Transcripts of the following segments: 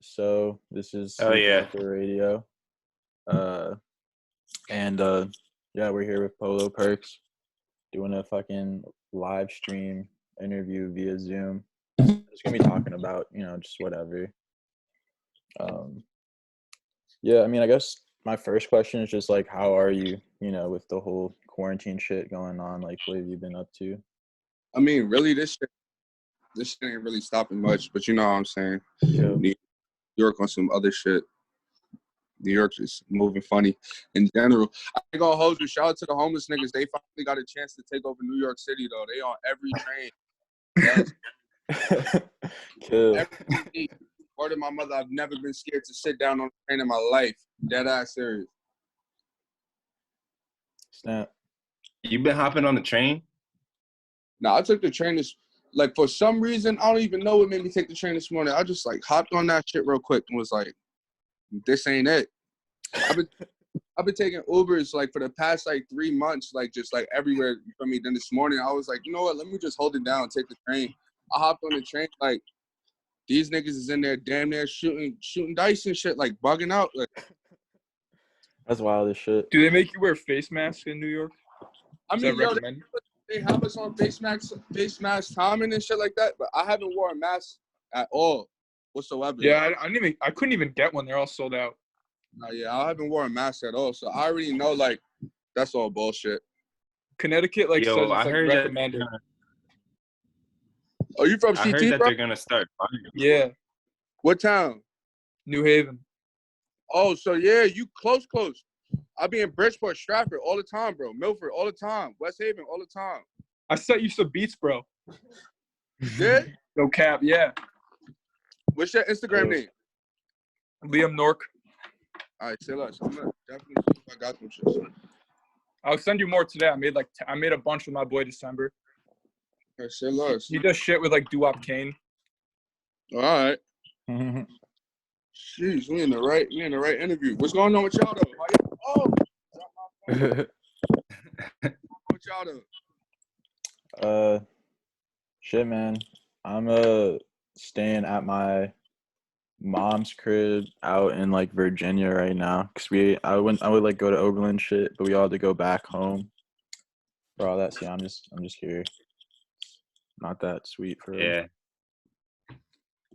So this is Oh yeah. SleepWalker Radio. Uh, and yeah, we're here with Polo Perks doing a fucking live stream interview via Zoom. Just gonna be talking about, just whatever. Yeah, I mean, I guess my first question is just like, how are you, with the whole quarantine shit going on? Like, what have you been up to? I mean, really, this shit ain't really stopping much, but you know what I'm saying? Yeah. New York on some other shit. New York is moving funny in general. I ain't gonna hold you. Shout out to the homeless niggas. They finally got a chance to take over New York City, though. They on every train. Cool. Every word of my mother, I've never been scared to sit down on a train in my life. Dead ass serious. Snap. You been hopping on the train? Nah, I took the train this, like, for some reason, I don't even know what made me take the train this morning. I just, like, hopped on that shit real quick and was like, this ain't it. I've been taking Ubers, like, for the past, like, 3 months, like, just, like, everywhere from me. Then this morning, I was like, you know what, let me just hold it down and take the train. I hopped on the train, like, these niggas is in there damn near shooting dice and shit, like, bugging out. Like, that's wild as shit. Do they make you wear face masks in New York? I mean, yo, they have us on face mask timing and shit like that, but I haven't worn a mask at all whatsoever. Yeah, I couldn't even get one. They're all sold out. Yeah, I haven't worn a mask at all, so I already know, like, that's all bullshit. Connecticut, like, says it's, like, recommended. Are you from CT, I heard that bro? they're gonna start firing. Yeah. What town? New Haven. Oh, so yeah, you close. I be in Bridgeport, Stratford all the time, bro. Milford all the time. West Haven all the time. I sent you some beats, bro. Yeah? No cap, yeah. What's your Instagram name? Liam Nork. All right, say less. I'm gonna definitely see if I got them shit. I'll send you more today. I made a bunch with my boy December. All right, say less. He does shit with, like, Doo-Wop Kane. All right. Jeez, we in the right interview. What's going on with y'all though? What's y'all though? Shit, man. I'm staying at my mom's crib out in, like, Virginia right now, cause I would like go to Oberlin shit, but we all had to go back home for all that. So yeah, I'm just here. Not that sweet for yeah.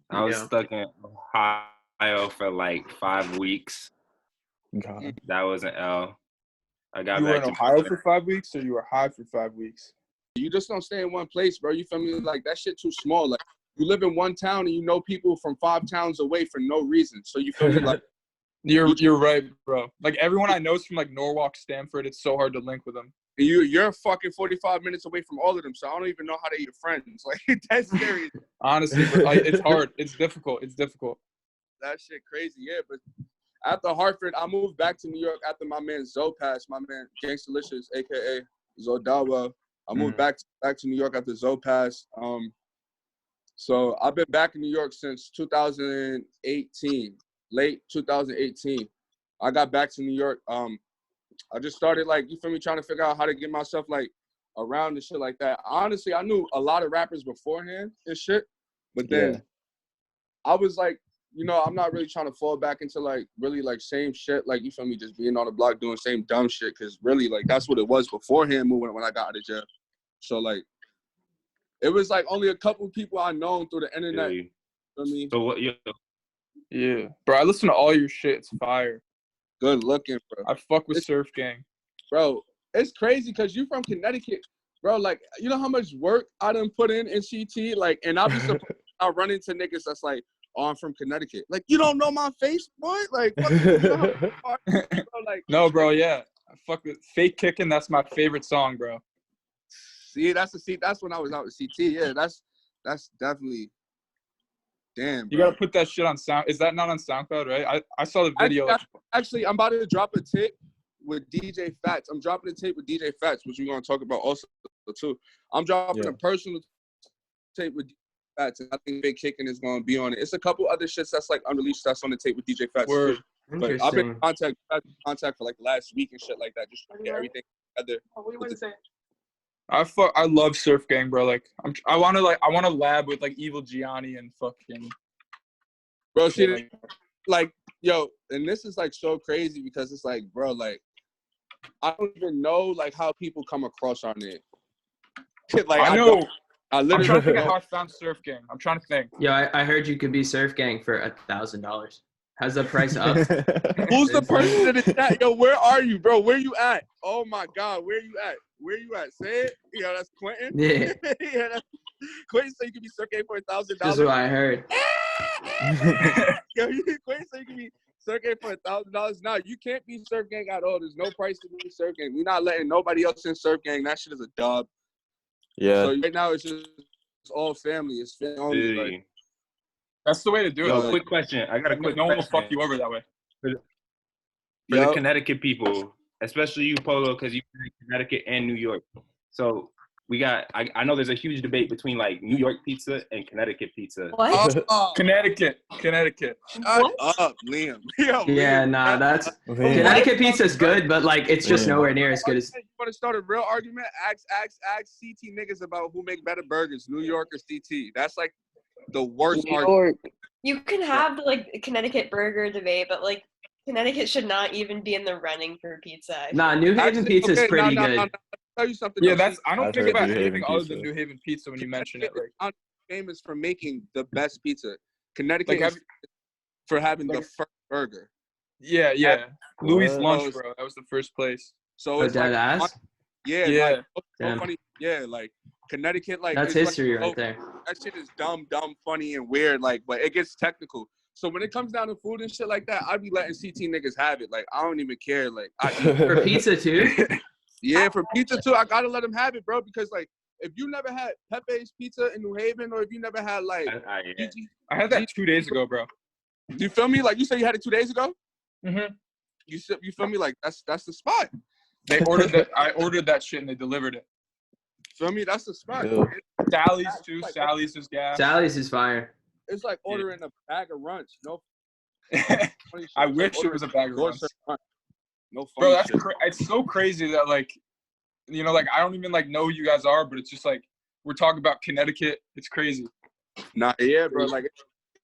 I was stuck in Ohio for like 5 weeks. God. That was an L. I got You were back in to Ohio for 5 weeks, or you were high for 5 weeks? You just don't stay in one place, bro. You feel me? Like, that shit too small. Like, you live in one town and you know people from 5 towns away for no reason. So you feel me? Like, you're right, bro. Like, everyone I know is from, like, Norwalk, Stamford. It's so hard to link with them. You're fucking 45 minutes away from all of them, so I don't even know how they are friends. Like, that's scary. Honestly, but, like, it's hard. It's difficult. That shit crazy, yeah. But after Hartford, I moved back to New York after my man Zoe passed. My man Gangstalicious, a.k.a. Zodawa. I moved back to New York after Zoe passed. So I've been back in New York since 2018, late 2018. I got back to New York. I just started, like, you feel me, trying to figure out how to get myself, like, around and shit like that. Honestly, I knew a lot of rappers beforehand and shit, but then I was like, I'm not really trying to fall back into, like, really, like, same shit, like, you feel me, just being on the block doing same dumb shit, because really, like, that's what it was beforehand moving when I got out of jail. So, like, it was, like, only a couple people I known through the internet. You feel me? So what? Yeah. Bro, I listen to all your shit. It's fire. Good looking, bro. I fuck with Surf Gang. Bro, it's crazy because you from Connecticut. Bro, like, you know how much work I done put in CT? Like, and I'll be surprised I run into niggas that's like, oh, I'm from Connecticut. Like, you don't know my face, boy? Like, what? Bro, like, no, bro, yeah. I fuck with Fake Kickin'. That's my favorite song, bro. See, that's when I was out with CT. Yeah, that's definitely. Damn, bro. You gotta put that shit on Sound. Is that not on SoundCloud, right? I saw the video. Actually, I'm about to drop a tape with DJ Phat. I'm dropping a tape with DJ Phat, which we're gonna talk about also too. I'm dropping a personal tape with DJ Phat, and I think Big Kickin' is gonna be on it. It's a couple other shits that's like unreleased that's on the tape with DJ Phat. But I've been in contact for like last week and shit like that, just trying to get everything together. What do you want to say? I love Surf Gang, bro. Like I want to lab with like Evil Giane and fucking Bro, she like, yo, and this is like so crazy because it's like, bro, like, I don't even know like how people come across on it. Like, I know. I'm trying to think of how I found Surf Gang. I'm trying to think. Yeah, I heard you could be Surf Gang for $1,000. How's the price up? Who's the person in the chat? Yo, where are you, bro? Where you at? Oh my God, where you at? Where you at? Say it. Yeah, that's Quentin. Yeah. Yeah, that's Quentin. So you can be Surf Gang for $1,000. This is what I heard. Yo, Quentin, so you can be Surf Gang for $1,000. Now you can't be Surf Gang at all. There's no price to be Surf Gang. We're not letting nobody else in Surf Gang. That shit is a dub. Yeah. So right now it's just all family. It's family only. Like, that's the way to do it. Yo, quick question. I got a quick No one will question. fuck you over that way. For the Connecticut people, especially you, Polo, because you're in Connecticut and New York. So we got, I know there's a huge debate between like New York pizza and Connecticut pizza. What? Connecticut. Shut up, Liam. Yo, Yeah, Liam, nah, that's Connecticut pizza's good, but like it's just nowhere near as good as. You want to start a real argument? Ask CT niggas about who make better burgers, New York or CT. That's like the worst argument. You can have like the Connecticut burger debate, but like Connecticut should not even be in the running for pizza. Nah, New Haven pizza is pretty good. I'll tell you something. Yeah, I don't think about New anything Haven other pizza. than New Haven pizza when you mention it. Like, I'm famous for making the best pizza. Connecticut is for having the first burger. Yeah. Louis What? Lunch, bro. That was the first place. So it's like, ass? yeah, Yeah. like, so funny. Yeah, like Connecticut, like That's it's history like, right there. That shit is dumb, funny, and weird. Like, but it gets technical. So when it comes down to food and shit like that, I be letting CT niggas have it. Like, I don't even care. Like, For pizza too? Yeah, for pizza too, I gotta let them have it, bro. Because like, if you never had Pepe's Pizza in New Haven, or if you never had like, I had that 2 days ago, bro. You feel me? Like you said, you had it 2 days ago. Mm-hmm. You feel me? Like that's the spot. They ordered that. I ordered that shit and they delivered it. Feel me? That's the spot. Yeah. Sally's too. Sally's is gas. Sally's is fire. It's like ordering a bag of lunch. No. I wish it was a bag of lunch. No, bro, that's it's so crazy that like, you know, like I don't even like know who you guys are, but it's just like we're talking about Connecticut. It's crazy. Nah, yeah, bro. Like,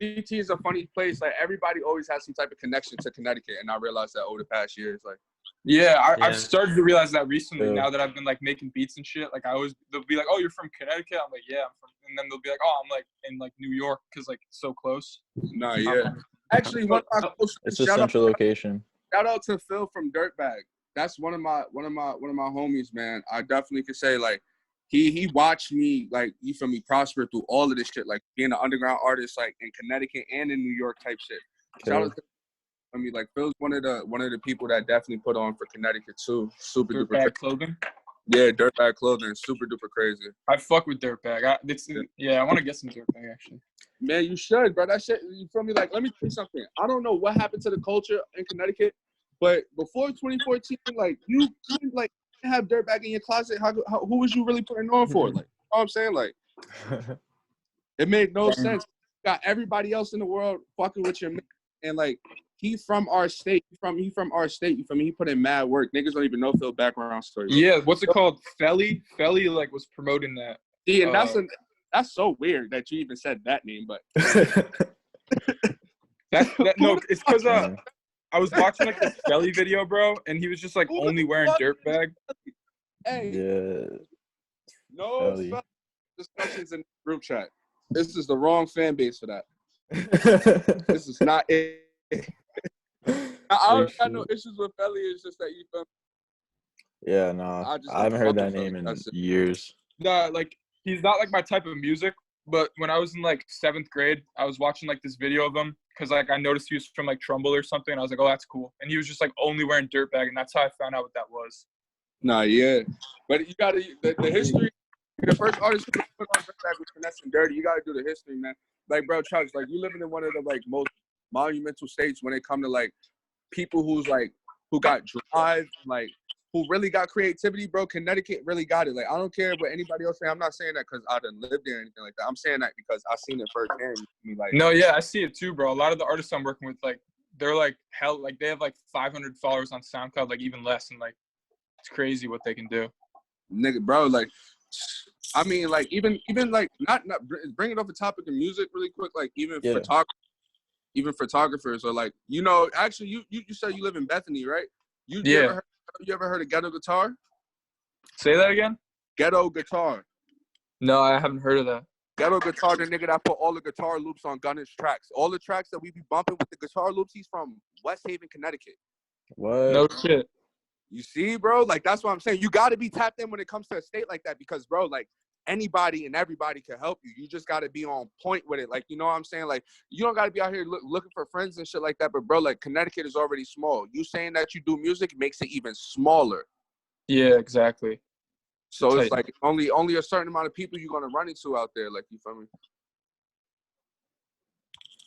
CT is a funny place. Like everybody always has some type of connection to Connecticut, and I realized that over the past years, like. Yeah, I've started to realize that recently. Now that I've been like making beats and shit, like they'll be like, "Oh, you're from Connecticut?" I'm like, "Yeah, I'm from," and then they'll be like, "Oh, I'm like in like New York because like it's so close." Nah, yeah. Actually, it's a central location. Shout out to Phil from Dertbag. That's one of my homies, man. I definitely could say like he watched me, like, you feel me, prosper through all of this shit, like being an underground artist, like in Connecticut and in New York type shit. Shout out to, I mean, like Phil's one of the people that definitely put on for Connecticut too. Super duper Dertbag clothing. Yeah, Dertbag clothing, super duper crazy. I fuck with Dertbag. I want to get some Dertbag actually. Man, you should, bro. That shit, you feel me? Like, let me tell you something. I don't know what happened to the culture in Connecticut, but before 2014, like you couldn't like have Dertbag in your closet. Who was you really putting on for? Like, you know what I'm saying? Like, it made no sense. You got everybody else in the world fucking with your man, and like he from our state. He from our state. You feel me? He put in mad work. Niggas don't even know Phil background story. Yeah, what's it called? Felly like was promoting that. Yeah, and that's so weird that you even said that name, but no, it's because I was watching like this Felly video, bro, and he was just like only wearing Dertbag. Hey, yeah. No discussions in the group chat. This is the wrong fan base for that. This is not it. I got no issues with Felly. It's just that you feel. Yeah, no, I haven't heard that name in years. Nah, like he's not like my type of music. But when I was in like 7th grade, I was watching like this video of him because like I noticed he was from like Trumbull or something, and I was like, oh, that's cool. And he was just like only wearing Dertbag, and that's how I found out what that was. Nah, yeah, but you gotta the history. The first artist who put on Dertbag was Finesse and Dirty. You gotta do the history, man. Like, bro, Chucks, like you living in one of the like most monumental states when it come to like people who got drive, like who really got creativity, bro. Connecticut really got it. Like, I don't care what anybody else say. I'm not saying that because I done lived there or anything like that. I'm saying that because I seen it firsthand. Like, no, yeah, I see it too, bro. A lot of the artists I'm working with, like, they're like hell, like they have like 500 followers on SoundCloud, like even less, and like it's crazy what they can do. Nigga, bro, like, I mean, like even like not bring it off the topic of music really quick. Like even photography. even photographers or like, you know, actually you said you live in Bethany, right? You ever heard of Ghetto Guitar? Say that again? Ghetto Guitar. No, I haven't heard of that. Ghetto Guitar, the nigga that put all the guitar loops on Gunner's tracks. All the tracks that we be bumping with the guitar loops, he's from West Haven, Connecticut. What? No shit. You see, bro? Like, that's what I'm saying. You got to be tapped in when it comes to a state like that because, bro, like, anybody and everybody can help you. You just got to be on point with it. Like, you know what I'm saying? Like, you don't got to be out here looking for friends and shit like that. But, bro, like, Connecticut is already small. You saying that you do music makes it even smaller. Yeah, exactly. So it's like only a certain amount of people you're going to run into out there. Like, you feel me?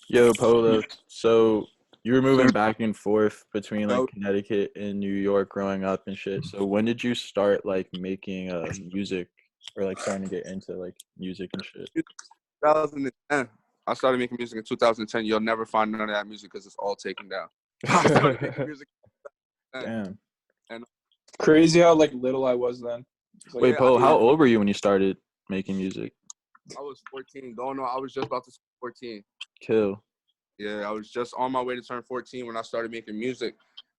Yo, Polo. So you were moving back and forth between like Connecticut and New York growing up and shit. So when did you start like making music or like starting to get into like music and shit? 2010. I started making music in 2010. You'll never find none of that music because it's all taken down. I started making music. Damn. And crazy how like little I was then. like, wait, Polo, how old were you when you started making music? I was 14. Going on, I was just about to turn 14. Kill. Yeah, I was just on my way to turn 14 when I started making music.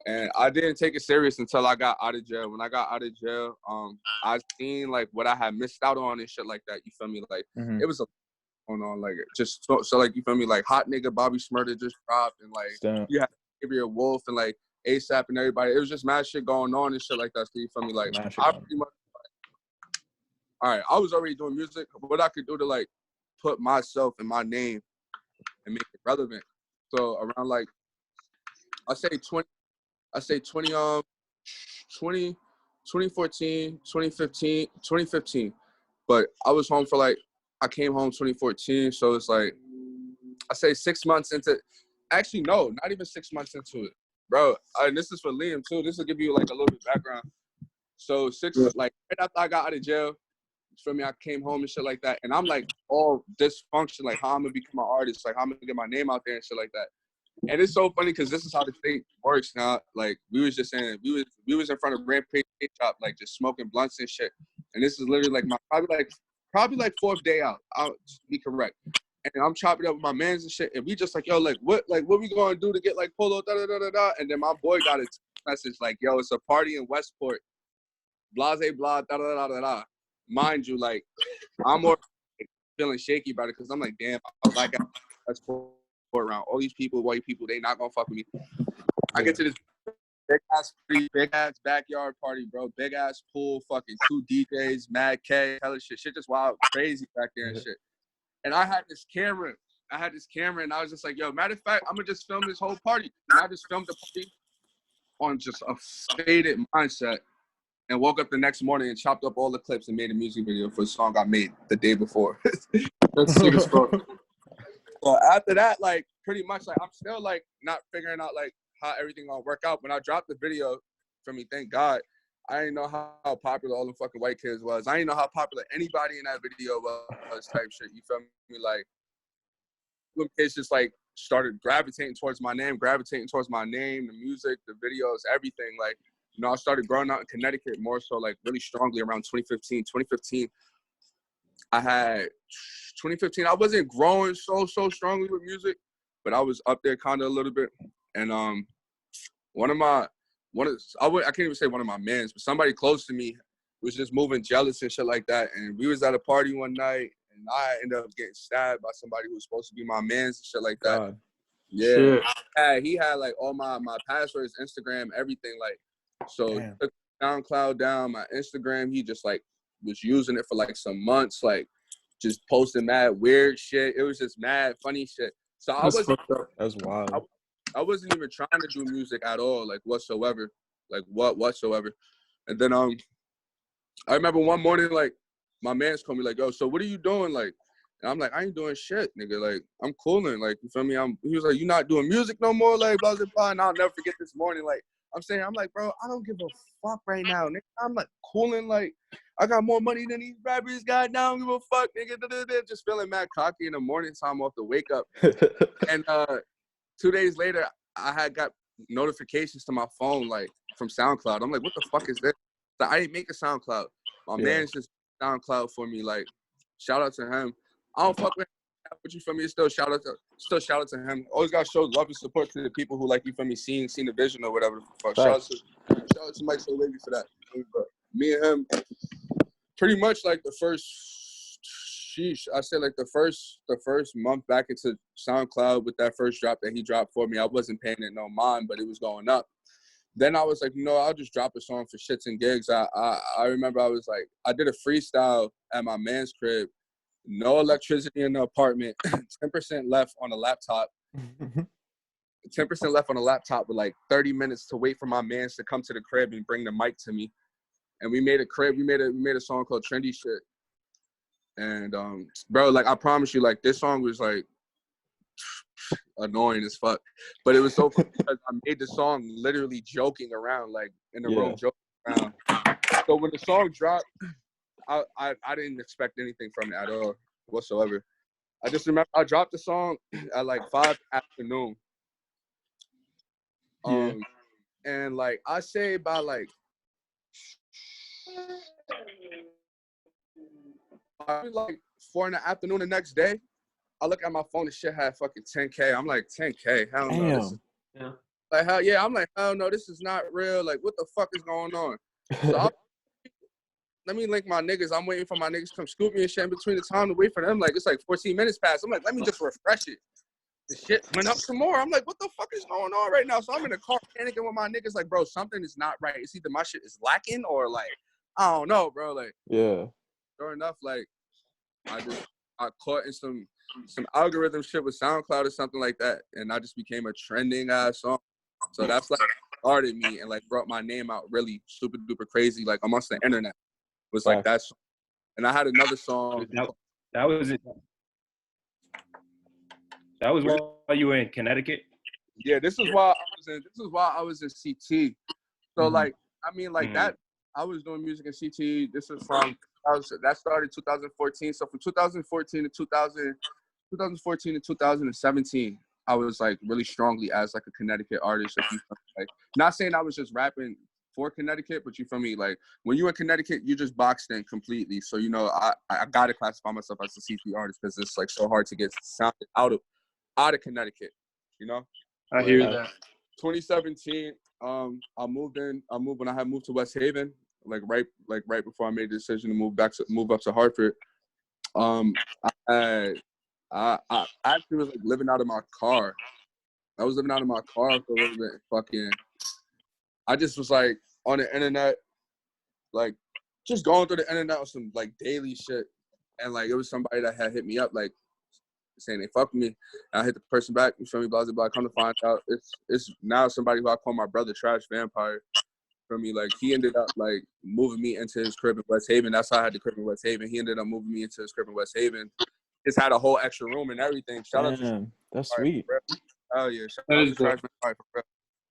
And I didn't take it serious until I got out of jail. When I got out of jail, I seen like what I had missed out on and shit like that. You feel me? Like it was a going on, like just so like you feel me? Like Hot Nigga Bobby Smurda just dropped, and like you had Gabriel Wolf and like ASAP and everybody. It was just mad shit going on and shit like that. So you feel me? Like I pretty much, all right, I was already doing music. What I could do to like put myself and my name and make it relevant. So around like I say 2014, 2015. But I was home for like, I came home 2014. So it's like, I say 6 months into, actually, no, not even 6 months into it. Bro, and this is for Liam too. This will give you like a little bit of background. So like right after I got out of jail, for me, I came home and shit like that. And I'm like all dysfunction, like how I'm gonna become an artist, like how I'm gonna get my name out there and shit like that. And it's so funny because this is how the thing works now. Like we was just saying, we was in front of Rampage Shop, like just smoking blunts and shit. And this is literally like my probably like fourth day out. I'll be correct. And I'm chopping up with my mans and shit. And we just like, yo, what we gonna do to get like Polo, da da da da da. And then my boy got a message like, yo, it's a party in Westport. Blase blah da da da da da. Mind you, like I'm more feeling shaky about it because I'm like, damn, I was like Westport around all these people, white people, they not gonna fuck with me. I get to this big ass backyard party, bro. Big ass pool, fucking 2 DJs, Mad K, hella shit just wild, crazy back there and shit. And I had this camera, and I was just like, yo, matter of fact, I'm gonna just film this whole party. And I just filmed the party on just a faded mindset and woke up the next morning and chopped up all the clips and made a music video for a song I made the day before. That's sick as fuck. So after that, like pretty much like I'm still like not figuring out like how everything gonna work out. When I dropped the video for me, thank God, I didn't know how popular all the fucking white kids was. I didn't know how popular anybody in that video was type shit. You feel me? Like them kids just like started gravitating towards my name, the music, the videos, everything. Like, you know, I started growing out in Connecticut more so like really strongly around 2015. 2015, I wasn't growing so strongly with music, but I was up there kind of a little bit. And I can't even say one of my mans, but somebody close to me was just moving jealous and shit like that. And we was at a party one night, and I ended up getting stabbed by somebody who was supposed to be my mans and shit like that. God. Yeah, he had like all my passwords, Instagram, everything. Like, so took SoundCloud down, my Instagram. He just like was using it for like some months, like just posting mad weird shit. It was just mad funny shit. So That's wild. I wasn't even trying to do music at all, like whatsoever. And then I remember one morning, like my man's called me like, yo, so what are you doing? Like, and I'm like, I ain't doing shit, nigga. Like, I'm cooling. Like, you feel me? He was like, you not doing music no more? Like, blah, blah, blah. And I'll never forget this morning. Like, I'm like, bro, I don't give a fuck right now, nigga. I'm like cooling. Like, I got more money than these rappers got now. I don't give a fuck, nigga. Just feeling mad cocky in the morning time off the wake up. And 2 days later, I had got notifications to my phone, like, from SoundCloud. I'm like, what the fuck is this? So I didn't make a SoundCloud. My man's just SoundCloud for me. Like, shout out to him. I don't fuck with him but you feel me? Still shout out to him. Always gotta show love and support to the people who, like, you feel me, seen the vision or whatever the fuck. Shout out to Mike So Wavy for that. But me and him, pretty much like the first, I said like the first month back into SoundCloud with that first drop that he dropped for me, I wasn't paying it no mind, but it was going up. Then I was like, I'll just drop a song for shits and gigs. I remember I was like, I did a freestyle at my man's crib, no electricity in the apartment, 10% left on the laptop. 10% left on the laptop with like 30 minutes to wait for my mans to come to the crib and bring the mic to me. And we made a song called Trendy Shit. And bro, like I promise you, like this song was like annoying as fuck. But it was so funny because I made the song literally joking around, like in the room joking around. So when the song dropped, I didn't expect anything from it at all whatsoever. I just remember I dropped the song at like 5 afternoon. And like I say by like like 4 in the afternoon the next day, I look at my phone and shit had fucking 10K. I'm like, 10K? Hell no. This is, like, hell yeah. I'm like, hell no, this is not real. Like, what the fuck is going on? So let me link my niggas. I'm waiting for my niggas to come scoop me and shit in between the time to wait for them. Like, it's like 14 minutes past. I'm like, let me just refresh it. The shit went up some more. I'm like, what the fuck is going on right now? So I'm in the car panicking with my niggas like, bro, something is not right. It's either my shit is lacking or like, I don't know, bro. Like, sure enough, like, I caught in some algorithm shit with SoundCloud or something like that, and I just became a trending ass song. So that's like started me and like brought my name out really super duper crazy, like amongst the internet. It was like that song. And I had another song. That was it. That was while you were in Connecticut. Yeah, this is why I was in CT. So like, I mean, like that. I was doing music in CT. This is from that started 2014. So from 2014 to 2017, I was like really strongly as like a Connecticut artist. Like, not saying I was just rapping for Connecticut, but you feel me? Like when you're in Connecticut, you just boxed in completely. So I gotta classify myself as a CT artist because it's like so hard to get sounded out of Connecticut. I hear that. 2017, I moved when I had moved to West Haven, right before I made the decision to move up to Hartford. I actually was like living out of my car. I was living out of my car for a little bit. I just was like on the internet, like just going through the internet with some like daily shit, and like it was somebody that had hit me up like saying they fuck with me. And I hit the person back, you feel me, blah, blah, blah. Come to find out, it's now somebody who I call my brother Trash Vampire. For me, like he ended up like moving me into his crib in West Haven. That's how I had the crib in West Haven. He ended up moving me into his crib in West Haven. Just had a whole extra room and everything. Shout out to that's sweet. Oh yeah, shout out to Trash Vampire.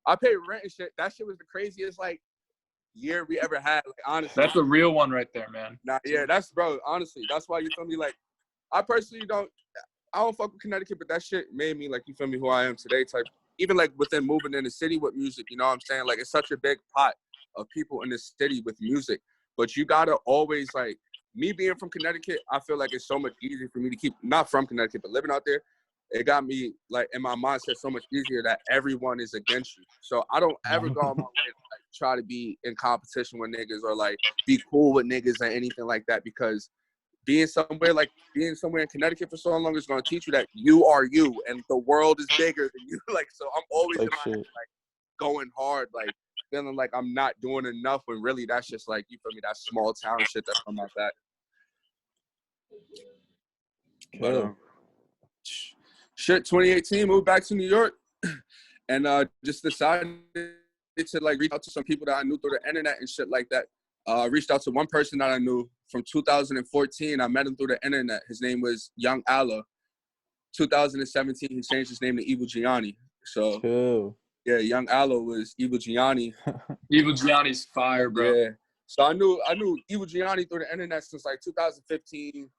I paid rent and shit. That shit was the craziest like year we ever had. Like honestly, that's a real one right there, man. Nah, yeah, that's bro. Honestly, that's why you feel me. Like I personally don't fuck with Connecticut, but that shit made me like, you feel me, who I am today type. Even like within moving in the city with music, you know what I'm saying? Like it's such a big pot of people in this city with music, but you gotta always like, me being from Connecticut, I feel like it's so much easier for me to keep, not from Connecticut, but living out there, it got me like in my mindset so much easier that everyone is against you. So I don't ever go on my way to like try to be in competition with niggas or like be cool with niggas or anything like that, because being somewhere in Connecticut for so long is going to teach you that you are you and the world is bigger than you. Like, so I'm always in my head, like going hard, like feeling like I'm not doing enough when really that's just like, you feel me, that small town shit that's from my back. But shit, 2018, moved back to New York and just decided to like reach out to some people that I knew through the internet and shit like that. Reached out to one person that I knew from 2014. I met him through the internet. His name was yunaloe. 2017, he changed his name to Evil Giane. So, yeah, yunaloe was Evil Giane. Evil Giane's fire, bro. Yeah. So I knew Evil Giane through the internet since like 2015,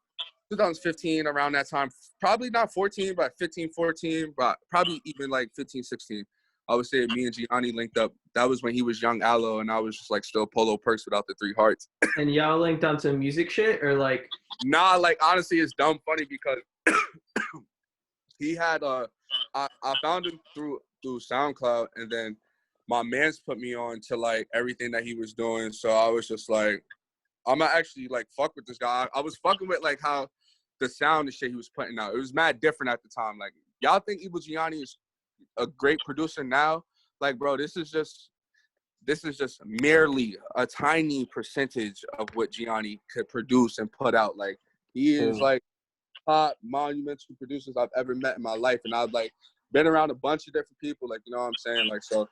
around that time. Probably not 14, but 15, 14, but probably even like 15, 16. I would say me and Giane linked up. That was when he was yunaloe and I was just like still Polo Perks without the 3 hearts. And y'all linked onto music shit or like? Nah, like honestly, it's dumb funny because he had I found him through SoundCloud, and then my man's put me on to like everything that he was doing. So I was just like, I'm gonna actually like fuck with this guy. I was fucking with like how the sound and shit he was putting out. It was mad different at the time. Like, y'all think Evil Giane is a great producer now? Like, bro, this is just merely a tiny percentage of what Giane could produce and put out. Like, he is like top monumental producers I've ever met in my life, and I've like been around a bunch of different people. Like, you know what I'm saying? Like, so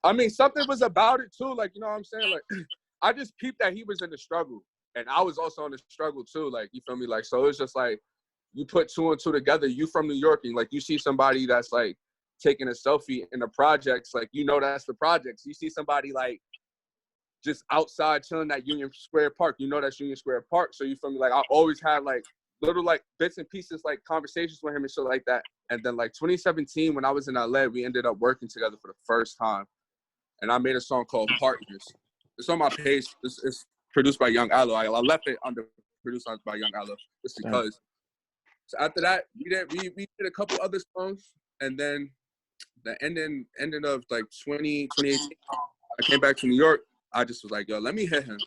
I mean, something was about it too. Like, you know what I'm saying? Like, I just peeped that he was in the struggle, and I was also in the struggle too. Like, you feel me? Like, so it's just like you put two and two together. You from New York, and like you see somebody that's like taking a selfie in the projects, like, you know, that's the projects. You see somebody like just outside chilling at Union Square Park, you know that's Union Square Park. So you feel me? Like, I always had like little like bits and pieces, like conversations with him and shit like that. And then like 2017, when I was in LA, we ended up working together for the first time. And I made a song called Partners. It's on my page. It's produced by yunaloe. I left it under produced by yunaloe just because. So after that, we did a couple other songs, and then the ending of like 2018, I came back to New York. I just was like, yo, let me hit him.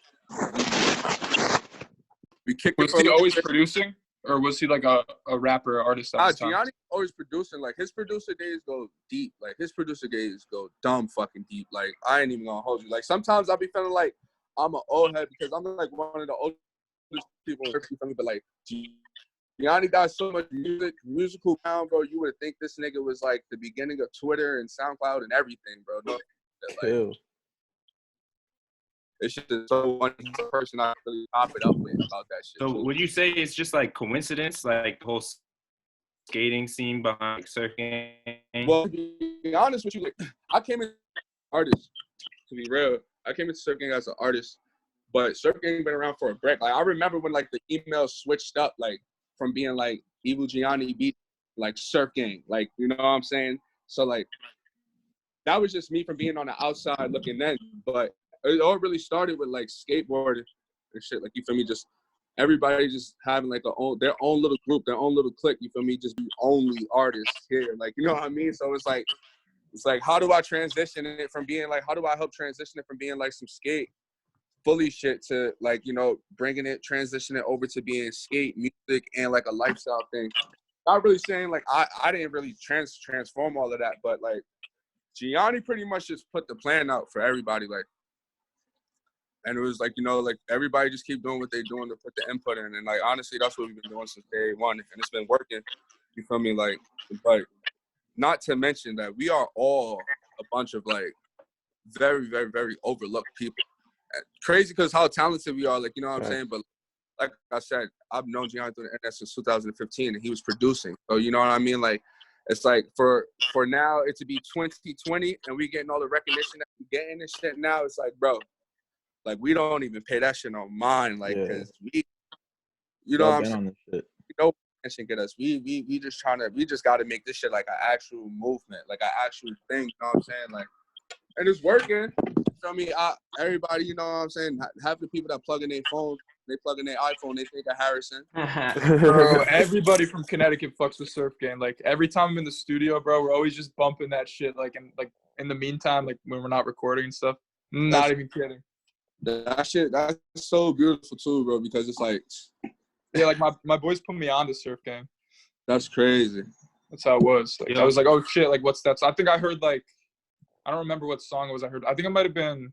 We kicked. Was he always producing, or was he like a rapper, artist? Giane always producing. Like, his producer days go deep. Like, his producer days go dumb fucking deep. Like, I ain't even gonna hold you. Like, sometimes I'll be feeling like I'm an old head because I'm like one of the oldest people in Turkey, but like Giane got so much musical pound, bro. You would think this nigga was like the beginning of Twitter and SoundCloud and everything, bro. No, like, it's just so one person I really top it up with about that shit. So would you say it's just like coincidence, like whole skating scene behind surfing? Well, to be honest with you, like, I came in artist, to be real. I came into surfing as an artist, but surfing been around for a break. Like, I remember when like the email switched up, like from being like Evil Giane beat, like Surf Gang, like, you know what I'm saying? So like that was just me from being on the outside looking in, but it all really started with like skateboarding and shit. Like, you feel me? Just everybody just having like their own little group, their own little clique. You feel me? Just be only artists here. Like, you know what I mean? So it's like, how do I transition it from being like, how do I help transition it from being like some skate fully shit to like, you know, transition it over to being skate, music, and like a lifestyle thing. Not really saying like I didn't really transform all of that, but like Giane pretty much just put the plan out for everybody. Like, and it was like, you know, like everybody just keep doing what they're doing to put the input in. And like, honestly, that's what we've been doing since day one. And it's been working. You feel me? Like, but not to mention that we are all a bunch of like very, very, very overlooked people. Crazy because how talented we are. Like, you know what I'm saying? But like I said, I've known Giane through the internet since 2015 and he was producing. So, you know what I mean? Like, it's like for now, it to be 2020 and we getting all the recognition that we getting and shit now, it's like, bro, like, we don't even pay that shit on mind, like, because we, you know what I'm saying? You know, attention get us. We just got to make this shit like an actual movement, like an actual thing. You know what I'm saying? Like, and it's working. You feel me? Everybody, you know what I'm saying? Half the people that plug in their phone, they plug in their iPhone, they think of Harrison. Bro, everybody from Connecticut fucks with Surf Gang. Like, every time I'm in the studio, bro, we're always just bumping that shit. Like, in the meantime, like when we're not recording and stuff. Not even kidding. That shit, that's so beautiful too, bro, because it's like, yeah, like my boys put me on to Surf Gang. That's crazy. That's how it was. Like, I was like, oh shit, like what's that? So I think I heard like, I don't remember what song it was I heard. I think it might have been,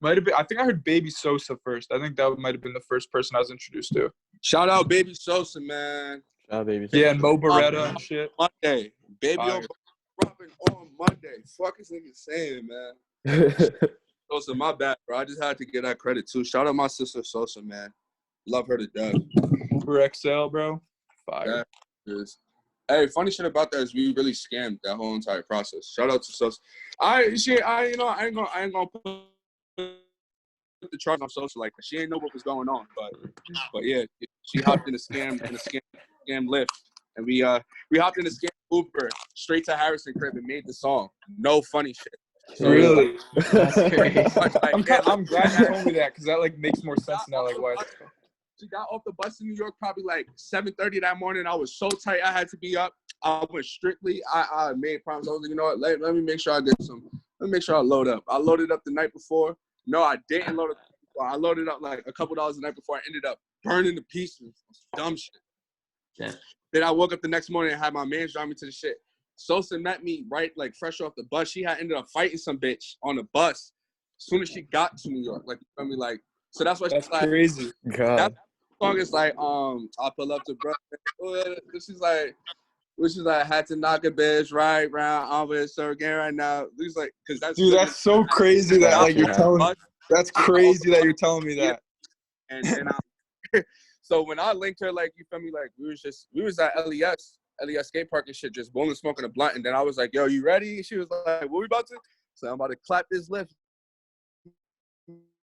I think I heard Babyxsosa first. I think that might have been the first person I was introduced to. Shout out Babyxsosa, man. Shout out Babyxsosa. Yeah, and Moh Barretta and shit. Monday. Baby on dropping on Monday. Fuck is niggas saying, man. Sosa, my bad, bro. I just had to get that credit too. Shout out my sister Sosa, man. Love her to death. UberXL, bro. Fire. Hey, funny shit about that is we really scammed that whole entire process. Shout out to Sosa. I ain't gonna put the charge on Sosa like that. She ain't know what was going on, but yeah, she hopped in a scam lift, and we hopped in a scam Uber straight to Harrison crib and made the song. No funny shit. So really? That's crazy. I'm glad you told me that because that like makes more sense now. Like, why? She got off the bus in New York probably like 7:30 that morning. I was so tight, I had to be up. I went strictly. I made promise. I was like, you know what? Let me make sure I get some. Let me make sure I load up. I loaded up the night before. No, I didn't load up. I loaded up like a couple dollars the night before. I ended up burning the pieces. Dumb shit. Yeah. Then I woke up the next morning and had my man drive me to the shit. Sosa met me right, like, fresh off the bus. She had ended up fighting some bitch on the bus as soon as she got to New York. Like, you feel me? Like, so that's why she's like, crazy. God. that song is like, I pull up to brother. This is like, had to knock a bitch right round. I'm with Sir again right now. He's like, because that's Dude, that's so crazy that like you're telling me. That's crazy that you're telling me that. And so when I linked her, like, you feel me, like we was at LES skate park and shit, just bowling, smoking a blunt, and then I was like, yo, you ready? She was like, what we about to? So I'm about to clap this lift.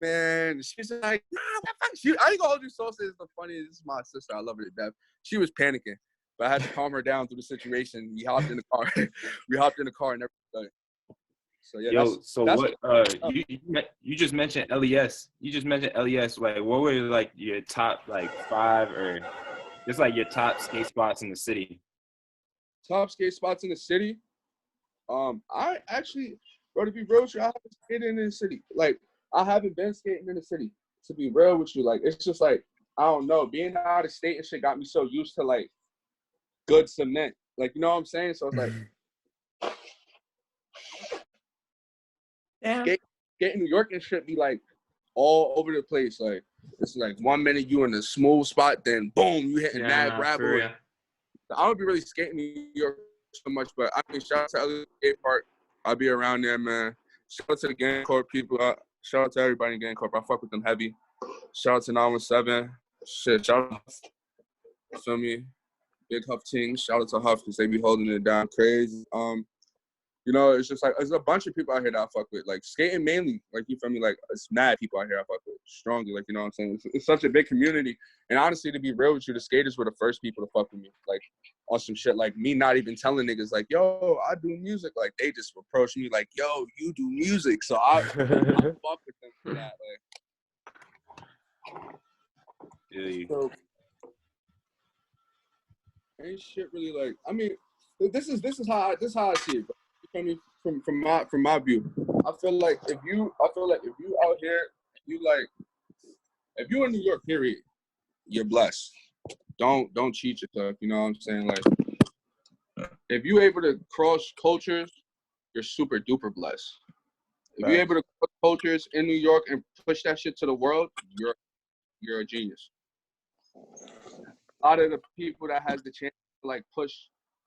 Man, she's like, nah, what the fuck? I ain't gonna hold you. Sosa is the funniest. This is my sister. I love her to death. She was panicking, but I had to calm her down through the situation. We hopped in the car. And everything. So yeah. Yo, that's what? You just mentioned LES. Like, what were like your top like 5 or just like your top skate spots in the city? Top skate spots in the city. I actually, bro, to be real with you, I haven't skated in the city. Like, I haven't been skating in the city. To be real with you, like, it's just like, I don't know, being out of state and shit got me so used to like good cement. Like, you know what I'm saying? So it's like, Yeah. skate in New York and shit be like all over the place. Like, it's like 1 minute you in a smooth spot, then boom, you hitting mad gravel. I don't be really skating in New York so much, but I mean, shout out to other skate park. I'll be around there, man. Shout out to the Gang Corp people. Shout out to everybody in Gang Corp. I fuck with them heavy. Shout out to 917. Shit, shout out to Huff. You feel me? Big Huff team. Shout out to Huff because they be holding it down crazy. You know, it's just like, there's a bunch of people out here that I fuck with. Like, skating mainly, like, you feel me? Like, it's mad people out here I fuck with strongly. Like, you know what I'm saying? It's such a big community. And honestly, to be real with you, the skaters were the first people to fuck with me. Like, on some shit, like, me not even telling niggas, like, yo, I do music. Like, they just approach me like, yo, you do music. So I fuck with them for that. Like, Yeah. so, ain't shit really like, I mean, this is how I see it, bro. You feel me? From my view, I feel like if you out here, if you in New York, period, you're blessed. Don't cheat yourself. You know what I'm saying? Like, if you able to cross cultures, you're super duper blessed. If you're able to cross cultures in New York and push that shit to the world, you're a genius. A lot of the people that has the chance to like push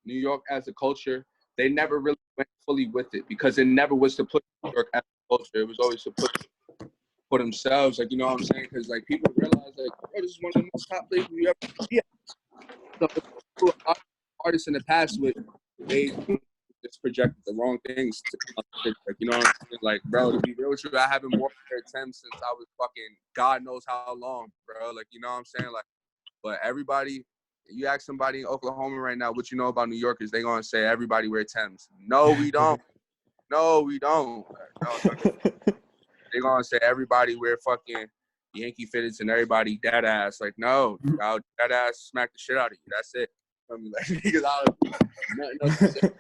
New York as a culture, they never really went fully with it because it never was to put New York as a culture. It was always to put for themselves, like, you know what I'm saying? Because like people realize like, oh, this is one of the most top places you ever see. So artists in the past with they just projected the wrong things to like, you know what I'm saying? Like, bro, to be real with you, I haven't worn their Tim since I was fucking God knows how long, bro. Like, you know what I'm saying? Like, but everybody, you ask somebody in Oklahoma right now what you know about New Yorkers, they gonna say everybody wear Timbs. No, we don't. No, we don't. No. They gonna say everybody wear fucking Yankee fitteds and everybody dead ass. Like, no, I'll dead ass smack the shit out of you. That's it. I mean, like, because nothing else to say.